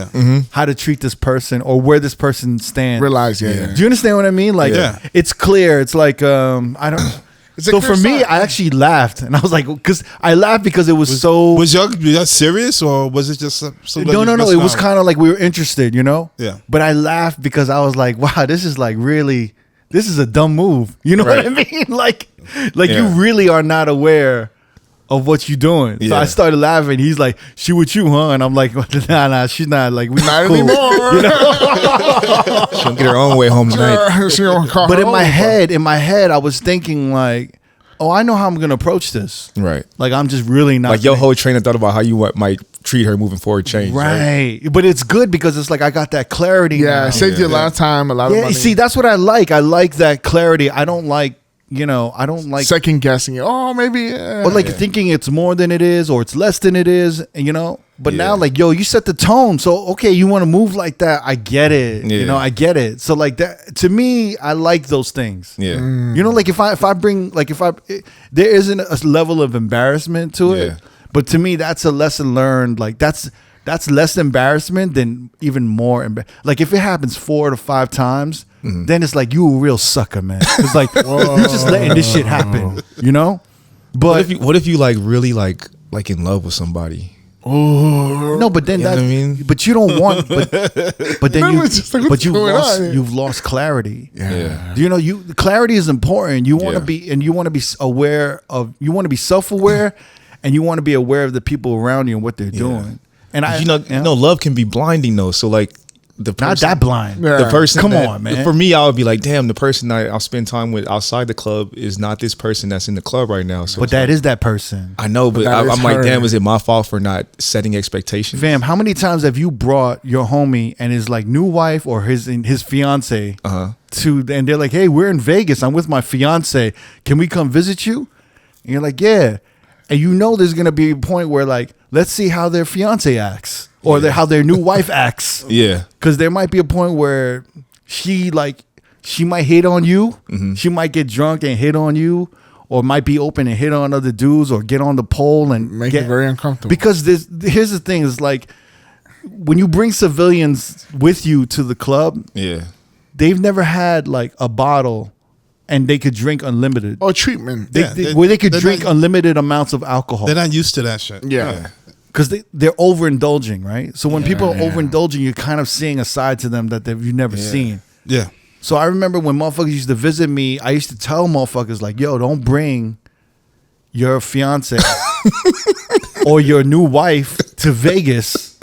how to treat this person or where this person stands. Realize, Do you understand what I mean? Like, it's clear. It's like I don't. So for me, I actually laughed, and I was like, because I laughed because it was so. Was y'all serious, or was it just so? No. It was kind of like we were interested, Yeah. But I laughed because I was like, wow, this is like really, this is a dumb move. You know what I mean? Like you really are not aware of what you doing. So I started laughing. He's like, "She with you, huh?" And I'm like, nah, she's not. Like, we not cool. anymore. She don't get her own way home tonight. But in my head, I was thinking like, oh, I know how I'm gonna approach this. Right. Like, I'm just really not. Like your whole train of thought about how you might treat her moving forward change. Right. But it's good because it's like I got that clarity. Yeah, now. it saved you a lot of time, a lot of money. See, that's what I like. I like that clarity. I don't like. I don't like second guessing it. Oh, maybe. Or like thinking it's more than it is or it's less than it is, But now, like, yo, you set the tone. So, okay, you want to move like that. I get it. Yeah. I get it. So, like, that to me, I like those things. Yeah. Like, if I bring, like, there isn't a level of embarrassment to it. Yeah. But to me, that's a lesson learned. Like, that's less embarrassment than even more. Like, if it happens 4 to 5 times, then it's like, you a real sucker, man. It's like, you're just letting this shit happen, But what if you like really like in love with somebody? No, but then what I mean? But you don't want. But then you've lost clarity. Yeah. Clarity is important. You want to Yeah. you want to be aware of. You want to be self-aware, and you want to be aware of the people around you and what they're doing. And love can be blinding though. So like the person, not that blind. the person. Come on, man. For me, I would be like, damn, the person I'll spend time with outside the club is not this person that's in the club right now. So But that is that person. I know, but I'm like, damn, is it my fault for not setting expectations? Fam, how many times have you brought your homie and his like new wife or his fiance to, and they're like, hey, we're in Vegas. I'm with my fiance. Can we come visit you? And you're like, yeah. And you know there's going to be a point where like, let's see how their fiance acts or how their new wife acts. Yeah. Because there might be a point where she might hit on you. Mm-hmm. She might get drunk and hit on you, or might be open and hit on other dudes, or get on the pole and make it very uncomfortable. Because here's the thing: is like when you bring civilians with you to the club, they've never had like a bottle and they could drink unlimited or treatment, where they could drink unlimited amounts of alcohol. They're not used to that shit. Yeah. Because they're overindulging, right? So when people are overindulging, you're kind of seeing a side to them that you've never seen. Yeah. So I remember when motherfuckers used to visit me, I used to tell motherfuckers like, yo, don't bring your fiance or your new wife to Vegas,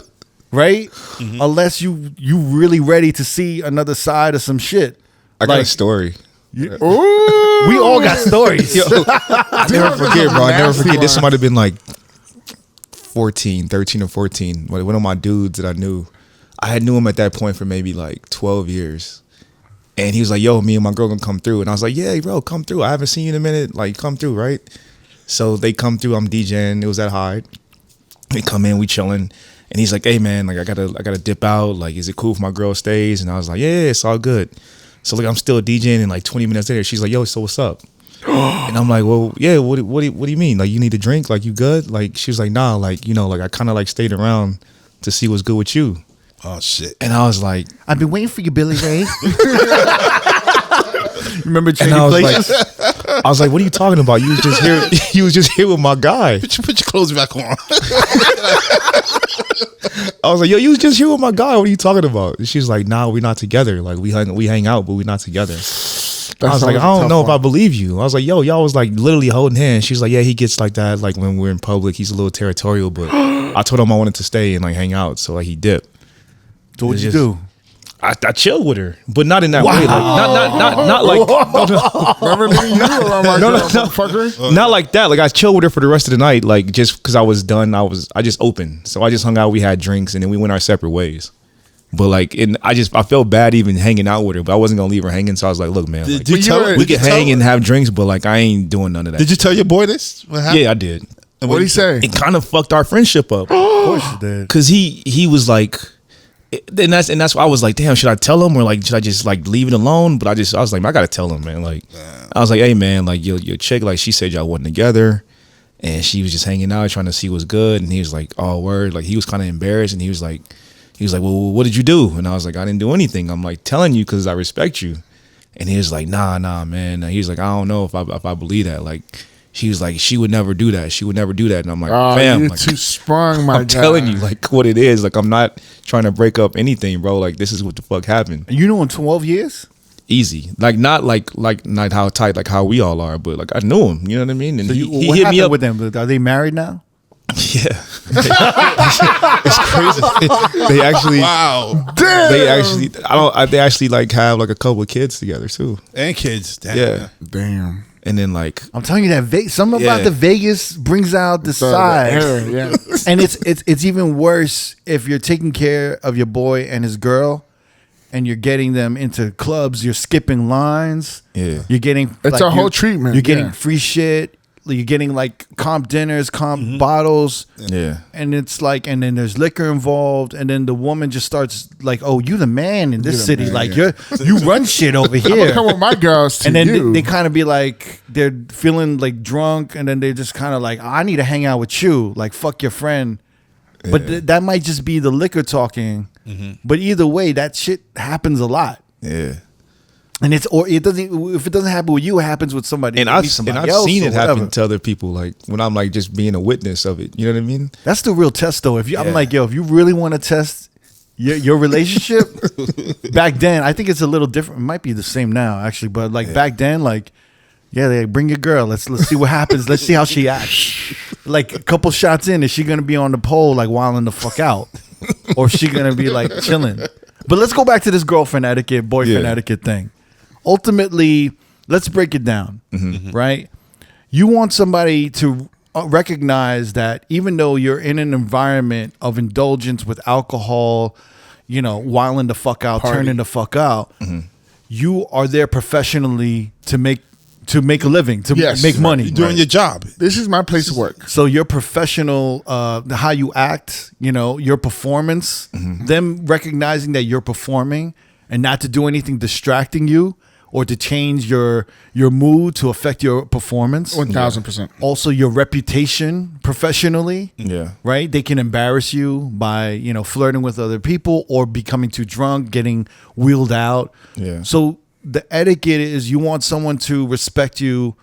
right? Mm-hmm. Unless you really ready to see another side of some shit. I got a story. We all got stories. Yo, I never forget, bro. I never forget. This might have been like 13 or 14. One of my dudes that I knew. I had knew him at that point for maybe like 12 years. And he was like, yo, me and my girl gonna come through. And I was like, yeah, bro, come through. I haven't seen you in a minute. Like, come through, right? So they come through. I'm DJing. It was at R.O.A.D. They come in, we chilling. And he's like, hey, man, like I gotta dip out. Like, is it cool if my girl stays? And I was like, yeah, it's all good. So like I'm still DJing, and like 20 minutes later, she's like, yo, so what's up? And I'm like, well, yeah, what do you mean? Like, you need a drink? Like, you good? Like, she was like, nah, like, you know, like I kind of like stayed around to see what's good with you. Oh shit! And I was like, I've been waiting for you, Billy Ray. Remember Trading Places? I was like, what are you talking about? You was just here. You was just here with my guy. Put your clothes back on. I was like, yo, you was just here with my guy. What are you talking about? And she's like, nah, we're not together. Like we hang out, but we're not together. I was like, I don't know if I believe you. I was like, yo, y'all was like literally holding hands. She's like, yeah, he gets like that. Like when we're in public, he's a little territorial. But I told him I wanted to stay and like hang out, so like he dipped. So what'd you do? I chilled with her, but not in that way. Like not like not like that. Like I chilled with her for the rest of the night. Like just because I was done, I just opened. So I just hung out. We had drinks, and then we went our separate ways. But like, I felt bad even hanging out with her, but I wasn't gonna leave her hanging. So I was like, look, man, like, we could hang and have drinks, but like I ain't doing none of that. Did you tell your boy this? What happened? Yeah, I did. And what'd he say? It kind of fucked our friendship up. Of course it did. Because he was like. And that's why I was like, damn, should I tell him or like should I just like leave it alone? But I was like, I gotta tell him, man. Like, I was like, hey, man, like your chick, like she said y'all wasn't together, and she was just hanging out trying to see what's good. And he was like, oh, word. Like he was kind of embarrassed, and he was like, well, what did you do? And I was like, I didn't do anything. I'm like telling you because I respect you. And he was like, nah, man. And he was like, I don't know if I believe that. Like. She was like, she would never do that. She would never do that. And I'm like, fam, you're like, too sprung, my I'm guy. telling you, like, what it is. Like, I'm not trying to break up anything, bro. Like, this is what the fuck happened. You know, in 12 years? Easy. Like, not not how tight, like how we all are, but like I knew him. You know what I mean? And so he what hit me up with them. Are they married now? Yeah. It's crazy. They actually, wow. Damn. They actually like have like a couple of kids together too. And kids. Damn. Yeah. Damn. And then like I'm telling you that something about the Vegas brings out the side. Yeah. And it's even worse if you're taking care of your boy and his girl and you're getting them into clubs, you're skipping lines. Yeah. You're getting it's a whole treatment. You're getting free shit. You're getting like comp dinners, comp bottles. Yeah. And it's like, and then there's liquor involved. And then the woman just starts like, oh, you the man in this city. Man, like you run shit over here. I'm gonna come with my girls to and then you. they kind of be like, they're feeling like drunk. And then they just kind of like, I need to hang out with you. Like, fuck your friend. Yeah. But that might just be the liquor talking. Mm-hmm. But either way, that shit happens a lot. Yeah. And it doesn't. If it doesn't happen with you, it happens with somebody. And I've seen it happen to other people. Like when I'm like just being a witness of it. You know what I mean? That's the real test, though. I'm like, yo, if you really want to test your relationship, back then, I think it's a little different. It might be the same now, actually, but like back then, like, they bring your girl. Let's see what happens. Let's see how she acts. Like a couple shots in, is she gonna be on the pole like wilding the fuck out, or is she gonna be like chilling? But let's go back to this girlfriend etiquette, boyfriend etiquette thing. Ultimately, let's break it down, right? You want somebody to recognize that even though you're in an environment of indulgence with alcohol, wilding the fuck out, turning the fuck out, you are there professionally to to make a living, to make money. You're doing your job. This is my place of work. So your professional, how you act, your performance, them recognizing that you're performing and not to do anything distracting you or to change your mood to affect your performance. 1,000%. Also your reputation professionally. Yeah. Right? They can embarrass you by, flirting with other people or becoming too drunk, getting wheeled out. Yeah. So the etiquette is you want someone to respect you,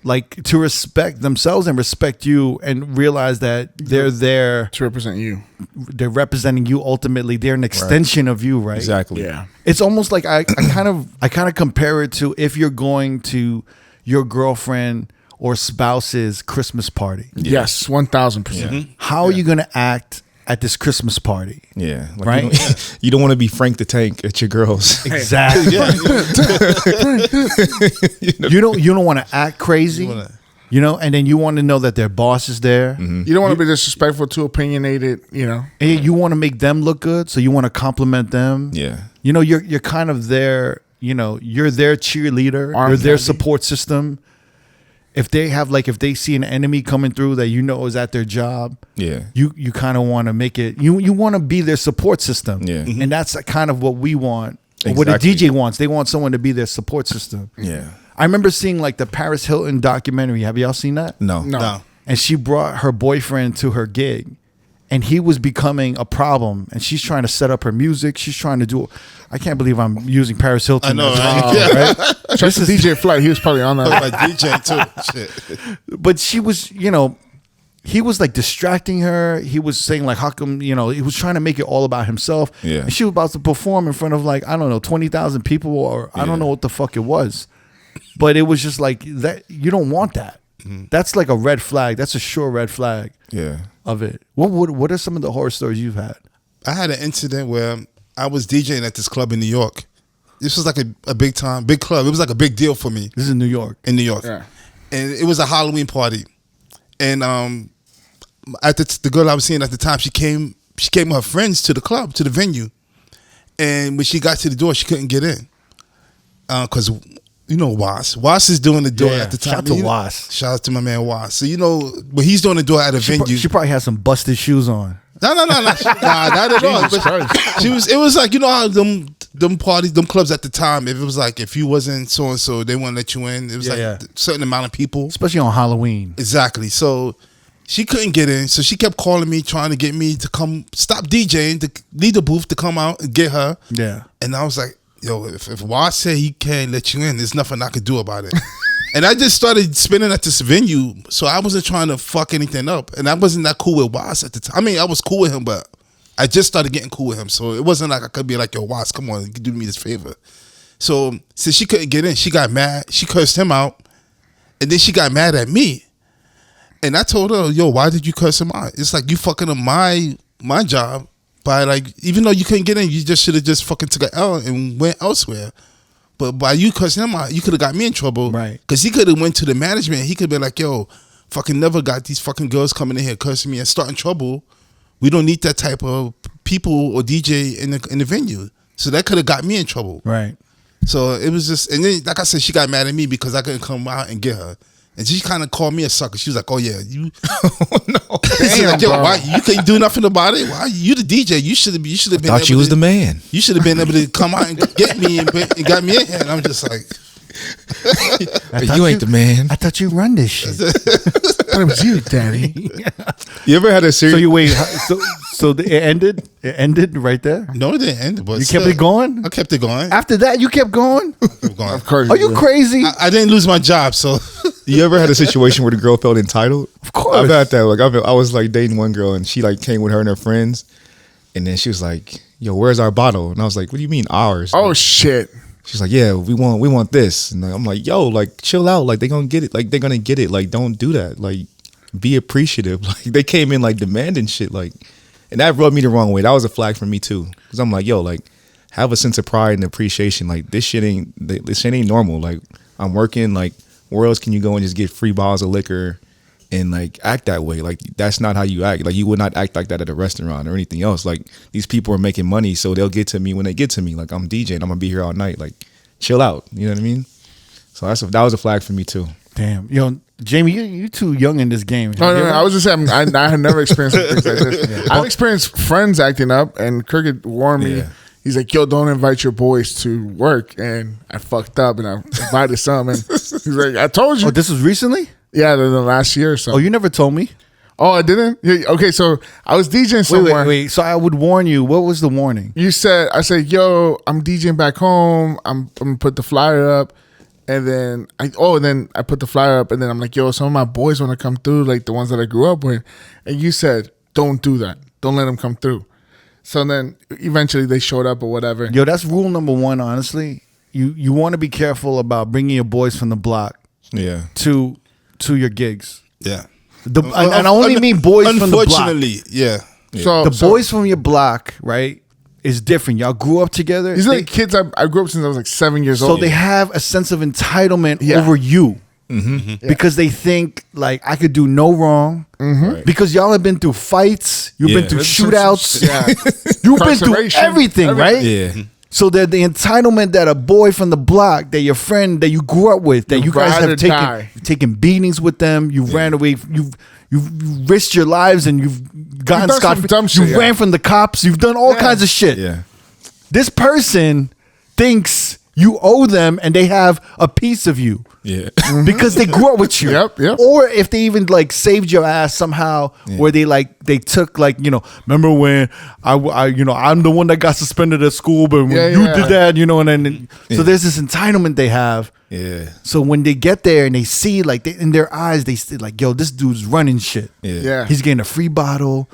like to respect themselves and respect you and realize that they're there to represent you. They're representing you ultimately. They're an extension of you, right? Exactly. Yeah. It's almost like I kind of compare it to if you're going to your girlfriend or spouse's Christmas party. Yes, 1,000%. How are you going to act at this Christmas party? Yeah. Like Right? You don't want to be Frank the Tank at your girls. Exactly. You don't want to act crazy. And then you want to know that their boss is there. You don't want to be disrespectful, too opinionated, And you want to make them look good, so you want to compliment them. Yeah. You're kind of their, you're their cheerleader, you're their support system. If they see an enemy coming through that is at their job, you kind of want to make it. You want to be their support system, and that's kind of what we want. Exactly. What a DJ wants. They want someone to be their support system. Yeah. I remember seeing like the Paris Hilton documentary. Have y'all seen that? No. And she brought her boyfriend to her gig, and he was becoming a problem. And she's trying to set up her music. She's trying to do. I can't believe I'm using Paris Hilton. I know, right? Just the DJ Flight. He was probably on that. My DJ too. Shit. But she was, he was like distracting her. He was saying like, how come, he was trying to make it all about himself. Yeah. And she was about to perform in front of like, I don't know, 20,000 people or I don't know what the fuck it was. But it was just like that. You don't want that. That's like a red flag. That's a sure red flag. Yeah. Of it. What are some of the horror stories you've had? I had an incident where I was DJing at this club in New York. This was like a big club. It was like a big deal for me. This is in New York. In New York. Yeah. And it was a Halloween party. And at the girl I was seeing at the time, she came with her friends to the club, to the venue. And when she got to the door, she couldn't get in. Because Was. Was is doing the door at the time. Shout out to Was. Shout out to my man Was. So when he's doing the door at a venue. She probably had some busted shoes on. No, not at all. It was like, how them parties, them clubs at the time, if it was like, if you wasn't so and so, they wouldn't let you in. It was a certain amount of people. Especially on Halloween. Exactly. So she couldn't get in. So she kept calling me, trying to get me to come stop DJing, to leave the booth to come out and get her. Yeah. And I was like, yo, if Was said he can't let you in, there's nothing I could do about it. And I just started spinning at this venue, so I wasn't trying to fuck anything up. And I wasn't that cool with Was at the time. I mean, I was cool with him, but I just started getting cool with him. So it wasn't like I could be like, yo, Was, come on, you can do me this favor. So since she couldn't get in, she got mad. She cursed him out. And then she got mad at me. And I told her, yo, why did you curse him out? It's like you fucking up my job by like, even though you couldn't get in, you just should have just fucking took an L and went elsewhere. But by you cussing him out, you could have got me in trouble. Right. Because he could have went to the management. He could have been like, yo, fucking never got these fucking girls coming in here cursing me and starting trouble. We don't need that type of people or DJ in the venue. So that could have got me in trouble. Right. So it was just, and then, like I said, she got mad at me because I couldn't come out and get her. And she kind of called me a sucker. She was like, oh, yeah, you. Oh, no. Damn, like, yo, why, you can't do nothing about it? Why? You the DJ. You should have been. I thought you was the man. You should have been able to come out and get me and got me in here. And I'm just like. You ain't the man. I thought you run this shit. It was you, Daddy. You ever had a serious? So you wait. So it ended. It ended right there. No, it didn't end. But you kept it going. I kept it going. After that, you kept going. I kept going. Of course. Are you crazy? I didn't lose my job, so. You ever had a situation where the girl felt entitled? Of course. I've had that. Like I was like dating one girl, and she like came with her and her friends, and then she was like, "Yo, where's our bottle?" And I was like, "What do you mean ours?" Oh shit. She's like, "Yeah, we want this." And I'm like, "Yo, like chill out. Like they're gonna get it. Like they're gonna get it. Like don't do that. Like be appreciative." Like they came in like demanding shit. Like, and that rubbed me the wrong way. That was a flag for me too, because I'm like, "Yo, like have a sense of pride and appreciation. Like this shit ain't normal. Like I'm working. Like where else can you go and just get free bottles of liquor and like act that way? Like that's not how you act. Like you would not act like that at a restaurant or anything else. Like these people are making money, so they'll get to me when they get to me. Like I'm DJing, I'm gonna be here all night. Like chill out. You know what I mean? So that was a flag for me too. Damn, yo, Jamie, you too young in this game. No. I was just saying, I had never experienced things like this. Yeah. I've experienced friends acting up, and Cricket warned me. Yeah. He's like, yo, don't invite your boys to work. And I fucked up, and I invited some. And he's like, I told you. Oh, this was recently? Yeah, the last year or so. Oh, you never told me? Oh, I didn't? Yeah, okay, so I was DJing somewhere. Wait. So I would warn you. What was the warning? I said, yo, I'm DJing back home. I'm going to put the flyer up. And then I put the flyer up, and then I'm like, yo, some of my boys want to come through, like the ones that I grew up with. And you said, don't do that. Don't let them come through. So then eventually they showed up or whatever. Yo, that's rule number one, honestly. You want to be careful about bringing your boys from the block to your gigs. Yeah. And I only mean boys from the block. Unfortunately, yeah. So boys from your block, right, is different. Y'all grew up together. These are like kids I grew up since I was like 7 years old. So they have a sense of entitlement over you. Mm-hmm. Because they think like I could do no wrong. Mm-hmm. Right. Because y'all have been through fights, you've been through shootouts, you've been through everything, right? Yeah. So that the entitlement that a boy from the block, that your friend that you grew up with, that you guys have taken beatings with them, you ran away, you've risked your lives, and you've gotten scot-free. You ran from the cops. You've done all kinds of shit. Yeah. This person thinks you owe them, and they have a piece of you. Yeah. Because they grew up with you. Yep. Or if they even like saved your ass somehow, where they took like, remember when I'm the one that got suspended at school, but when you did that, and then so there's this entitlement they have. Yeah. So when they get there and they see like in their eyes, they see like, yo, this dude's running shit. Yeah. He's getting a free bottle.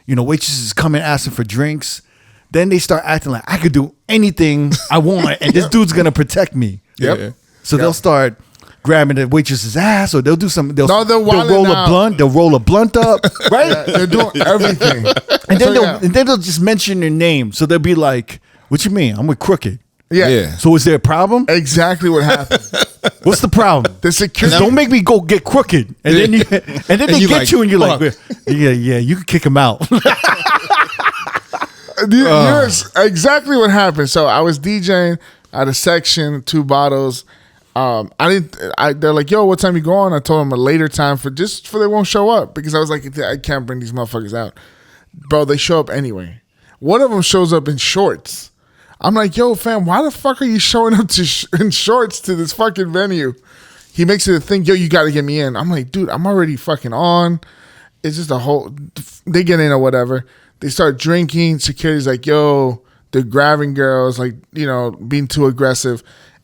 Waitresses coming asking for drinks. Then they start acting like I could do anything I want, and this dude's gonna protect me. Yep. Yeah. So they'll start grabbing the waitress's ass, or they'll do something. They'll roll a blunt. They'll roll a blunt up, right? Yeah, they're doing everything, and then they'll just mention your name. So they'll be like, "What you mean? I'm with Crooked." Yeah. So is there a problem? Exactly what happened. What's the problem? The security. Don't make me go get Crooked, and then they get like, you, and you're like, yeah, you can kick him out. Here's exactly what happened. So I was DJing at a section, 2 bottles. They're like, yo, what time you go on? I told them a later time for they won't show up, because I was like, I can't bring these motherfuckers out. Bro, they show up anyway. One of them shows up in shorts. I'm like, yo, fam, why the fuck are you showing up in shorts to this fucking venue? He makes it a thing, yo, you got to get me in. I'm like, dude, I'm already fucking on. It's just they get in or whatever. They start drinking. Security's like, yo, they're grabbing girls, like, being too aggressive.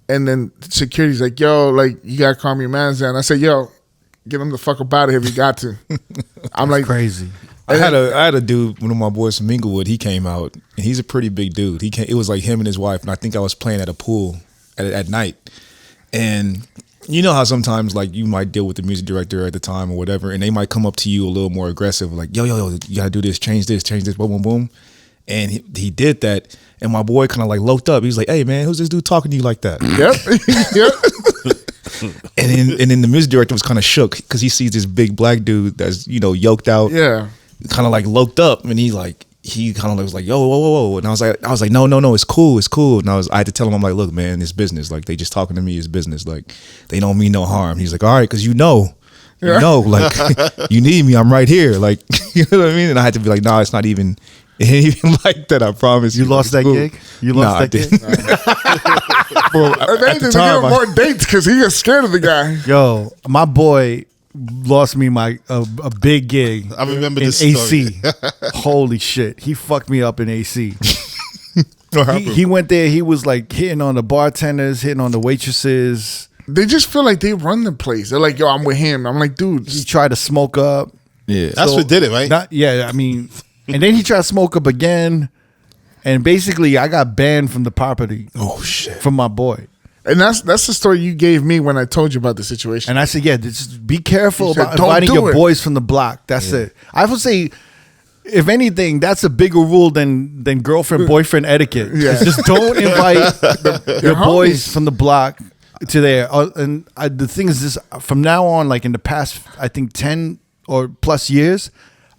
And then security's like, yo, like, you got to calm your mans down. I said, yo, get them the fuck up out of here if you got to. I'm like, crazy. I had a dude, one of my boys from Inglewood, he came out, and he's a pretty big dude. It was like him and his wife, and I think I was playing at a pool at night. And you know how sometimes like you might deal with the music director at the time or whatever, and they might come up to you a little more aggressive, like, yo, you gotta do this, change this, boom, boom, boom. And he did that, and my boy kind of like loked up. He was like, hey man, who's this dude talking to you like that? Yep. And then the music director was kind of shook because he sees this big black dude that's, yoked out. Yeah. Kind of like loked up, and he kind of was like, yo, whoa. And I was like, no, it's cool. And I had to tell him, I'm like, look, man, it's business. Like, they just talking to me, it's business. Like, they don't mean no harm. He's like, all right, because like, you need me, I'm right here. Like, you know what I mean? And I had to be like, nah, it's not even like that, I promise. You lost that gig? You lost that gig? Well, they need to give him more dates because he gets scared of the guy. Yo, my boy lost me a big gig. I remember this AC. Holy shit, he fucked me up in AC. He went there. He was like hitting on the bartenders, hitting on the waitresses. They just feel like they run the place. They're like, yo, I'm with him. I'm like, dude. He tried to smoke up. Yeah, that's what did it, right? And then he tried to smoke up again, and basically I got banned from the property. Oh shit! From my boy. And that's the story you gave me when I told you about the situation. And I said, yeah, just be careful about inviting your boys from the block. That's it. I would say, if anything, that's a bigger rule than girlfriend-boyfriend etiquette. Yeah. Just don't invite your boys from the block to there. And the thing is this, from now on, like in the past, I think 10 or plus years,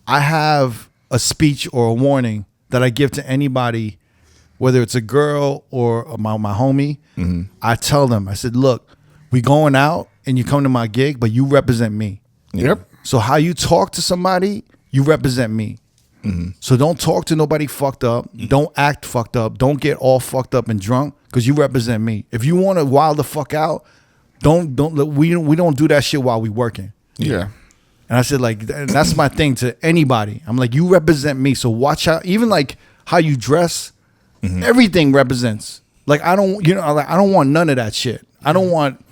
I have a speech or a warning that I give to anybody, whether it's a girl or my homie. Mm-hmm. I tell them, I said, look, we going out and you come to my gig, but you represent me. Yep. So how you talk to somebody, you represent me. Mm-hmm. So don't talk to nobody fucked up. Don't act fucked up. Don't get all fucked up and drunk because you represent me. If you want to wild the fuck out, we don't do that shit while we working. Yeah. And I said, like, that's my thing to anybody. I'm like, you represent me. So watch out. Even like how you dress, everything represents. Like, I don't want none of that shit. I don't want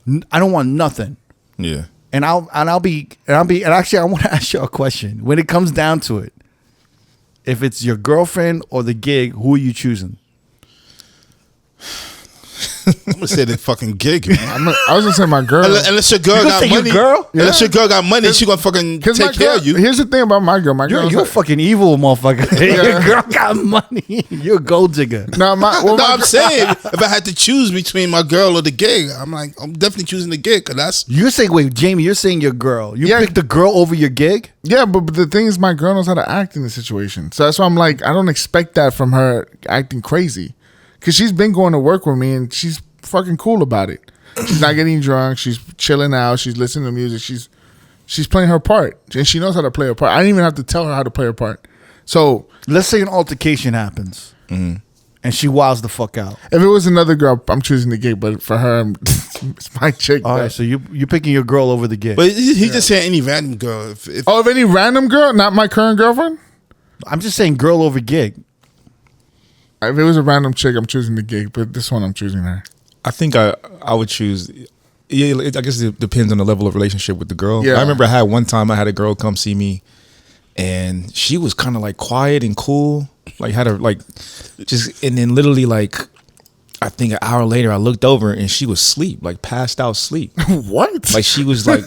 nothing. Yeah. And actually I want to ask you a question. When it comes down to it, if it's your girlfriend or the gig, who are you choosing? I'm gonna say the fucking gig, man. I was gonna say my girl. Unless your girl got money, unless your girl got money, she gonna fucking take care of you. Here's the thing about my girl. My girl, you're fucking evil, motherfucker. Your girl got money. You're a gold digger. I'm saying if I had to choose between my girl or the gig, I'm definitely choosing the gig. Cause that's you're saying. Wait, Jamie, you're saying your girl. You picked the girl over your gig. Yeah, but the thing is, my girl knows how to act in the situation. So that's why I'm like, I don't expect that from her acting crazy. Because she's been going to work with me and she's fucking cool about it. She's not getting drunk. She's chilling out. She's listening to music. She's playing her part. And she knows how to play her part. I didn't even have to tell her how to play her part. So let's say an altercation happens and she wilds the fuck out. If it was another girl, I'm choosing the gig. But for her, it's my chick. All right, so you're picking your girl over the gig. But he just said any random girl. If any random girl, not my current girlfriend? I'm just saying girl over gig. If it was a random chick, I'm choosing the gig, but this one I'm choosing her. I think I would choose. Yeah, I guess it depends on the level of relationship with the girl. Yeah. I remember I had a girl come see me, and she was kind of like quiet and cool. Like had her like just, and then literally like I think an hour later I looked over and she was asleep, like passed out sleep. What? Like she was like.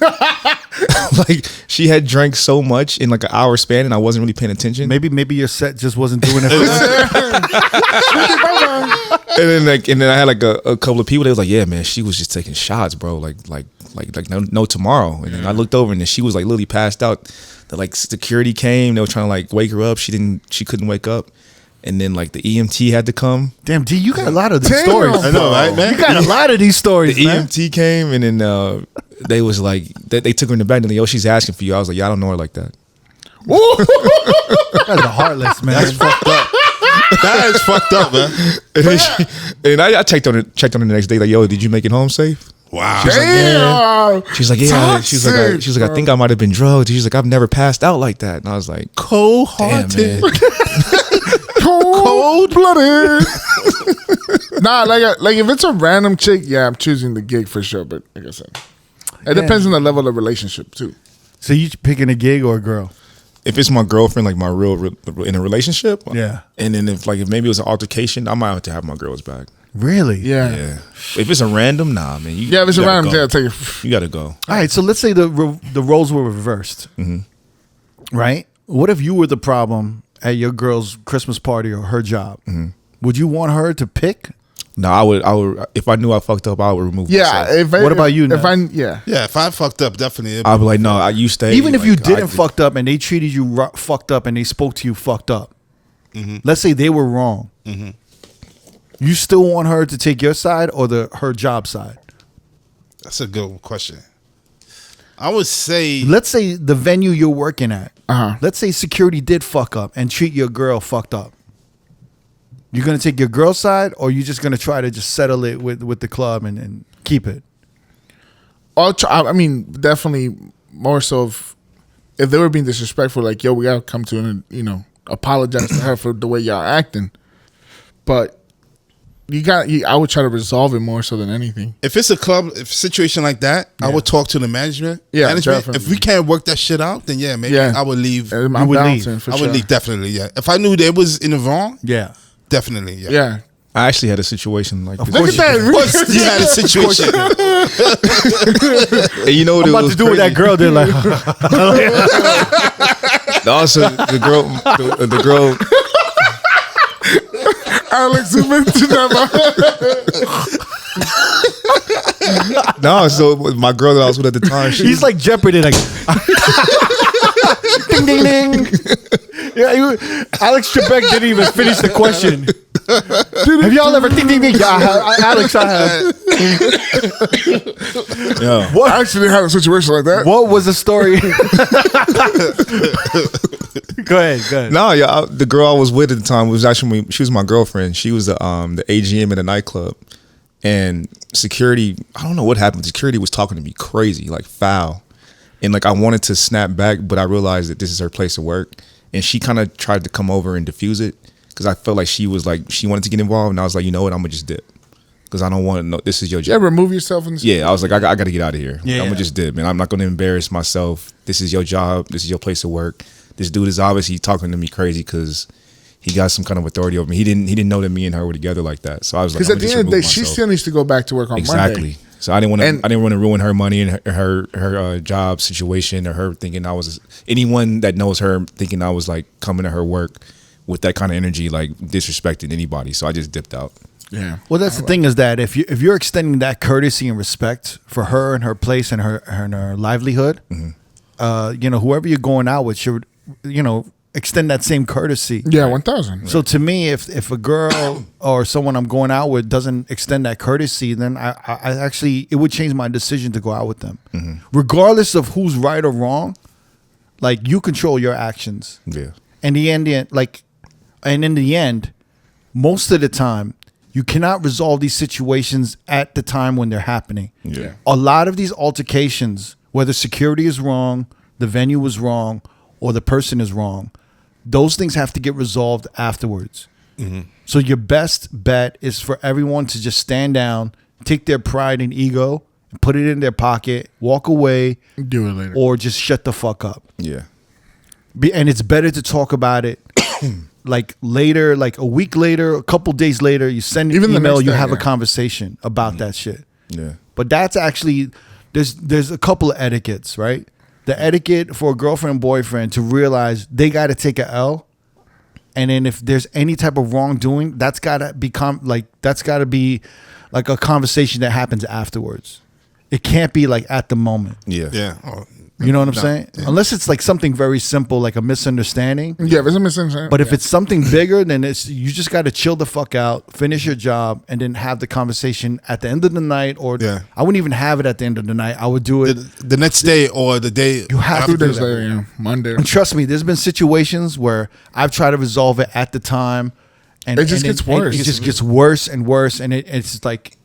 Like she had drank so much in like an hour span, and I wasn't really paying attention. Maybe your set just wasn't doing it. and then I had like a couple of people that was like, yeah, man, she was just taking shots, bro. Like no tomorrow. And then I looked over and then she was like literally passed out. The like security came, they were trying to like wake her up. She couldn't wake up. And then like the EMT had to come. Damn, D, you got a lot of these stories. I know, right, man? You got a lot of these stories. The man. EMT came and then they was like they took her in the back and like, yo, she's asking for you. I was like, yeah, I don't know her like that. That's heartless, man. That's fucked up. That is fucked up, man. And I checked on her the next day, like, yo, did you make it home safe? Wow. She's like, yeah. She's like, I think I might have been drugged. She's like, I've never passed out like that. And I was like, cold-hearted. Cold-blooded. Nah, like if it's a random chick, yeah, I'm choosing the gig for sure. But like I said, it depends on the level of relationship too. So you picking a gig or a girl? If it's my girlfriend, like my real in a relationship, yeah. And then if maybe it was an altercation, I might have to have my girl's back. Really? Yeah. If it's a random, nah, man. If it's a random, yeah, take it. You got to go. All right. So let's say the roles were reversed, right? What if you were the problem at your girl's Christmas party or her job? Would you want her to pick? No, I would. If I knew I fucked up, I would remove myself. What about you? If I fucked up, definitely. I'd be like, no, you stay. Even if you didn't fucked up and they treated you fucked up and they spoke to you fucked up, let's say they were wrong. You still want her to take your side or her job side? That's a good question. I would say, let's say the venue you're working at. Let's say security did fuck up and treat your girl fucked up. You're gonna take your girl's side, or you just gonna try to just settle it with the club and keep it? I mean, definitely more so if they were being disrespectful, like, yo, we gotta come to and apologize to her for the way y'all acting. But I would try to resolve it more so than anything. If it's a club situation like that, I would talk to the management. Yeah, If we can't work that shit out, then maybe I would leave. I would leave. I would leave, definitely. Yeah. If I knew they was in the wrong, definitely. Yeah. I actually had a situation like this. Look at that. You had a situation. And you know what I'm about to do with that girl. They're like, also the girl. Alex is mentioned No, so my girl that I was with at the time, he's like Jeopardy, like ding ding ding. Yeah, Alex Trebek didn't even finish the question. Have y'all ever ding ding ding? Yeah, Alex, I have. Yeah. What? I actually had a situation like that. What was the story? Go ahead. No, yeah, the girl I was with at the time she was my girlfriend. She was the AGM in a nightclub, and security. I don't know what happened. Security was talking to me crazy, like foul, and like I wanted to snap back, but I realized that this is her place of work, and she kind of tried to come over and diffuse it because I felt like she wanted to get involved, and I was like, you know what, I'm gonna just dip. Because I don't want to know. This is your job. You ever remove yourself? Yeah, I was like, I got to get out of here. Yeah. I'm going to just dip, man. I'm not going to embarrass myself. This is your job. This is your place of work. This dude is obviously talking to me crazy because he got some kind of authority over me. He didn't know that me and her were together like that. So I was like, because at the end of the day, she still needs to go back to work on Monday. So I didn't want to ruin her money and her job situation, or her thinking anyone that knows her thinking I was like coming to her work with that kind of energy, like disrespecting anybody. So I just dipped out. Yeah. Well, that's the thing is that if you're extending that courtesy and respect for her and her place and her livelihood, whoever you're going out with should, extend that same courtesy. Yeah, 1,000. So to me, if a girl or someone I'm going out with doesn't extend that courtesy, then I actually, it would change my decision to go out with them, regardless of who's right or wrong. Like, you control your actions. Yeah. And in the end, most of the time, you cannot resolve these situations at the time when they're happening. Yeah. A lot of these altercations, whether security is wrong, the venue was wrong, or the person is wrong, those things have to get resolved afterwards. So your best bet is for everyone to just stand down, take their pride and ego, and put it in their pocket, walk away, do it later, or just shut the fuck up. Yeah. And it's better to talk about it like later, like a week later, a couple days later. You send an email, you have a conversation about that shit. Yeah. But that's actually, there's a couple of etiquettes, right? The etiquette for a girlfriend, boyfriend to realize they got to take a L. And then if there's any type of wrongdoing, that's got to be like a conversation that happens afterwards. It can't be like at the moment. Yeah. Yeah. You know what I'm saying? Yeah. Unless it's like something very simple, like a misunderstanding. Yeah, if it's a misunderstanding. But if it's something bigger, then you just got to chill the fuck out, finish your job, and then have the conversation at the end of the night. Or I wouldn't even have it at the end of the night. I would do it the next day or the day. You have to do that. Monday. And trust me, there's been situations where I've tried to resolve it at the time, and it just gets worse. It just gets worse and worse, and it's like,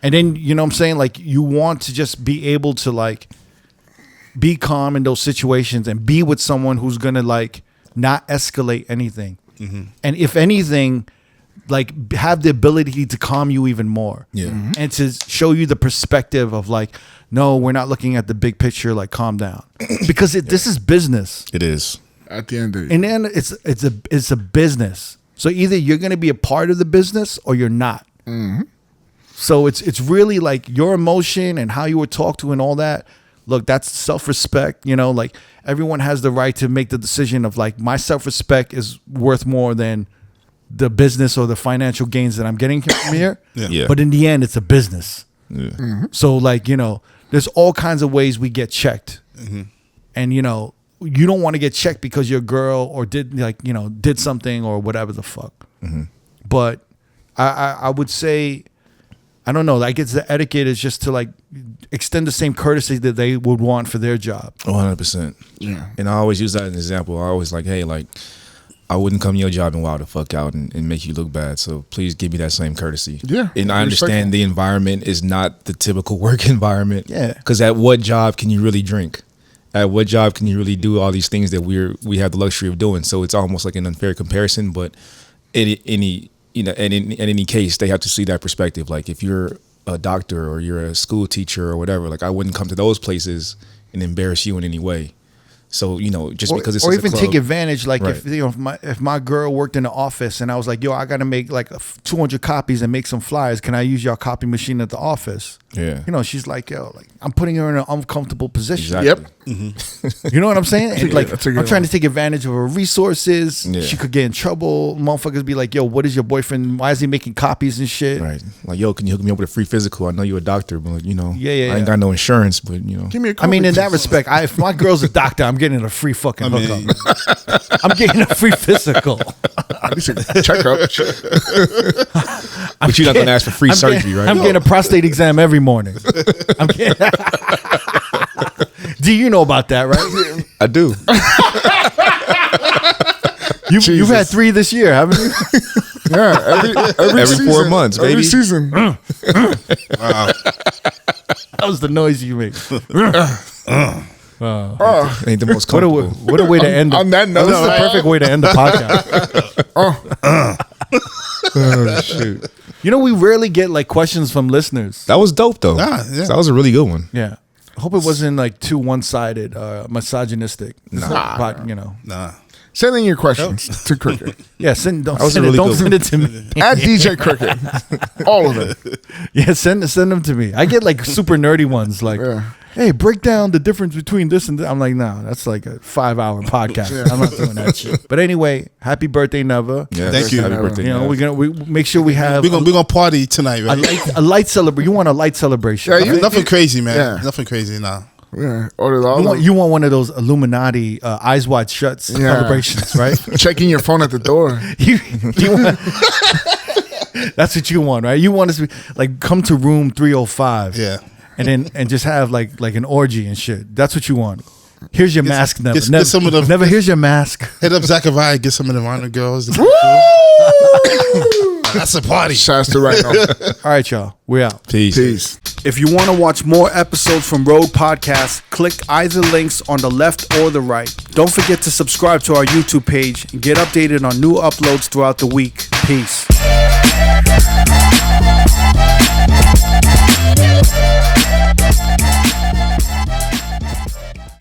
and then you know what I'm saying, like you want to just be able to like be calm in those situations and be with someone who's gonna like not escalate anything, and if anything, like have the ability to calm you even more, and to show you the perspective of like, no, we're not looking at the big picture, like calm down, because this is business. It is. At the end of it. And then it's a business. So either you're going to be a part of the business or you're not. So it's really like your emotion and how you were talked to and all that. Look, that's self-respect. Like everyone has the right to make the decision of like, my self-respect is worth more than the business or the financial gains that I'm getting from here. Yeah. But in the end, it's a business. Yeah. So like, there's all kinds of ways we get checked. And you don't want to get checked because your girl or did something or whatever the fuck. But I would say, I don't know, I guess the etiquette is just to like extend the same courtesy that they would want for their job. 100%. Yeah. And I always use that as an example. I always like, hey, like, I wouldn't come to your job and wow the fuck out and make you look bad. So please give me that same courtesy. Yeah. And I understand the environment is not the typical work environment. Yeah. Because at what job can you really drink? At what job can you really do all these things that we have the luxury of doing? So it's almost like an unfair comparison. But in any case, they have to see that perspective. Like if you're a doctor or you're a school teacher or whatever, like I wouldn't come to those places and embarrass you in any way. So just because it's or even a club, take advantage, like right. if my girl worked in the office and I was like, yo, I got to make like 200 copies and make some flyers. Can I use your copy machine at the office? Yeah. She's like, yo, like I'm putting her in an uncomfortable position. Exactly. You know what I'm saying? And like, I'm trying to take advantage of her resources. Yeah. She could get in trouble. Motherfuckers be like, yo, what is your boyfriend? Why is he making copies and shit? Right. Like, yo, can you hook me up with a free physical? I know you're a doctor, but I ain't got no insurance, but Give me a I mean, in that respect, if my girl's a doctor, I'm getting a free fucking hookup. I'm getting a free physical. At least a checkup. But you're not going to ask for free surgery, right? I'm getting a prostate exam every morning. Do you know about that, right? I do. You've had 3 this year, haven't you? Yeah, every season, 4 months, baby. Every season. Wow. That was the noise you made. Ain't the most comfortable. What a way to end. On that note, that's the perfect way to end the podcast. Oh, shoot. You know, we rarely get like questions from listeners. That was dope, though. Yeah. That was a really good one. Yeah. I hope it wasn't like too one-sided, misogynistic. Nah. Send in your questions to Cricket. Yeah, don't send it to me. At DJ Cricket. All of them. Yeah, send them to me. I get like super nerdy ones like, hey, break down the difference between this and that. I'm like, no, that's like a 5-hour podcast. Yeah. I'm not doing that shit. But anyway, happy birthday, Neva. Yeah, thank you. Happy birthday. You know, we make sure we have we're gonna party tonight, right? a light celebration. You want a light celebration? Yeah, right? Nothing crazy, man. Yeah. Nothing crazy, nah. Yeah, you want one of those Illuminati eyes wide shut celebrations, right? Checking your phone at the door. you want, that's what you want, right? You want us to be like come to room 305, and just have like an orgy and shit. That's what you want. Here's your mask, Never. Get some of the, Never. Here's your mask. Hit up Zachariah, get some of the Honor girls. That's a party. Shouts to right now. All right, y'all. We out. Peace. If you want to watch more episodes from R.O.A.D Podcast, click either links on the left or the right. Don't forget to subscribe to our YouTube page and get updated on new uploads throughout the week. Peace.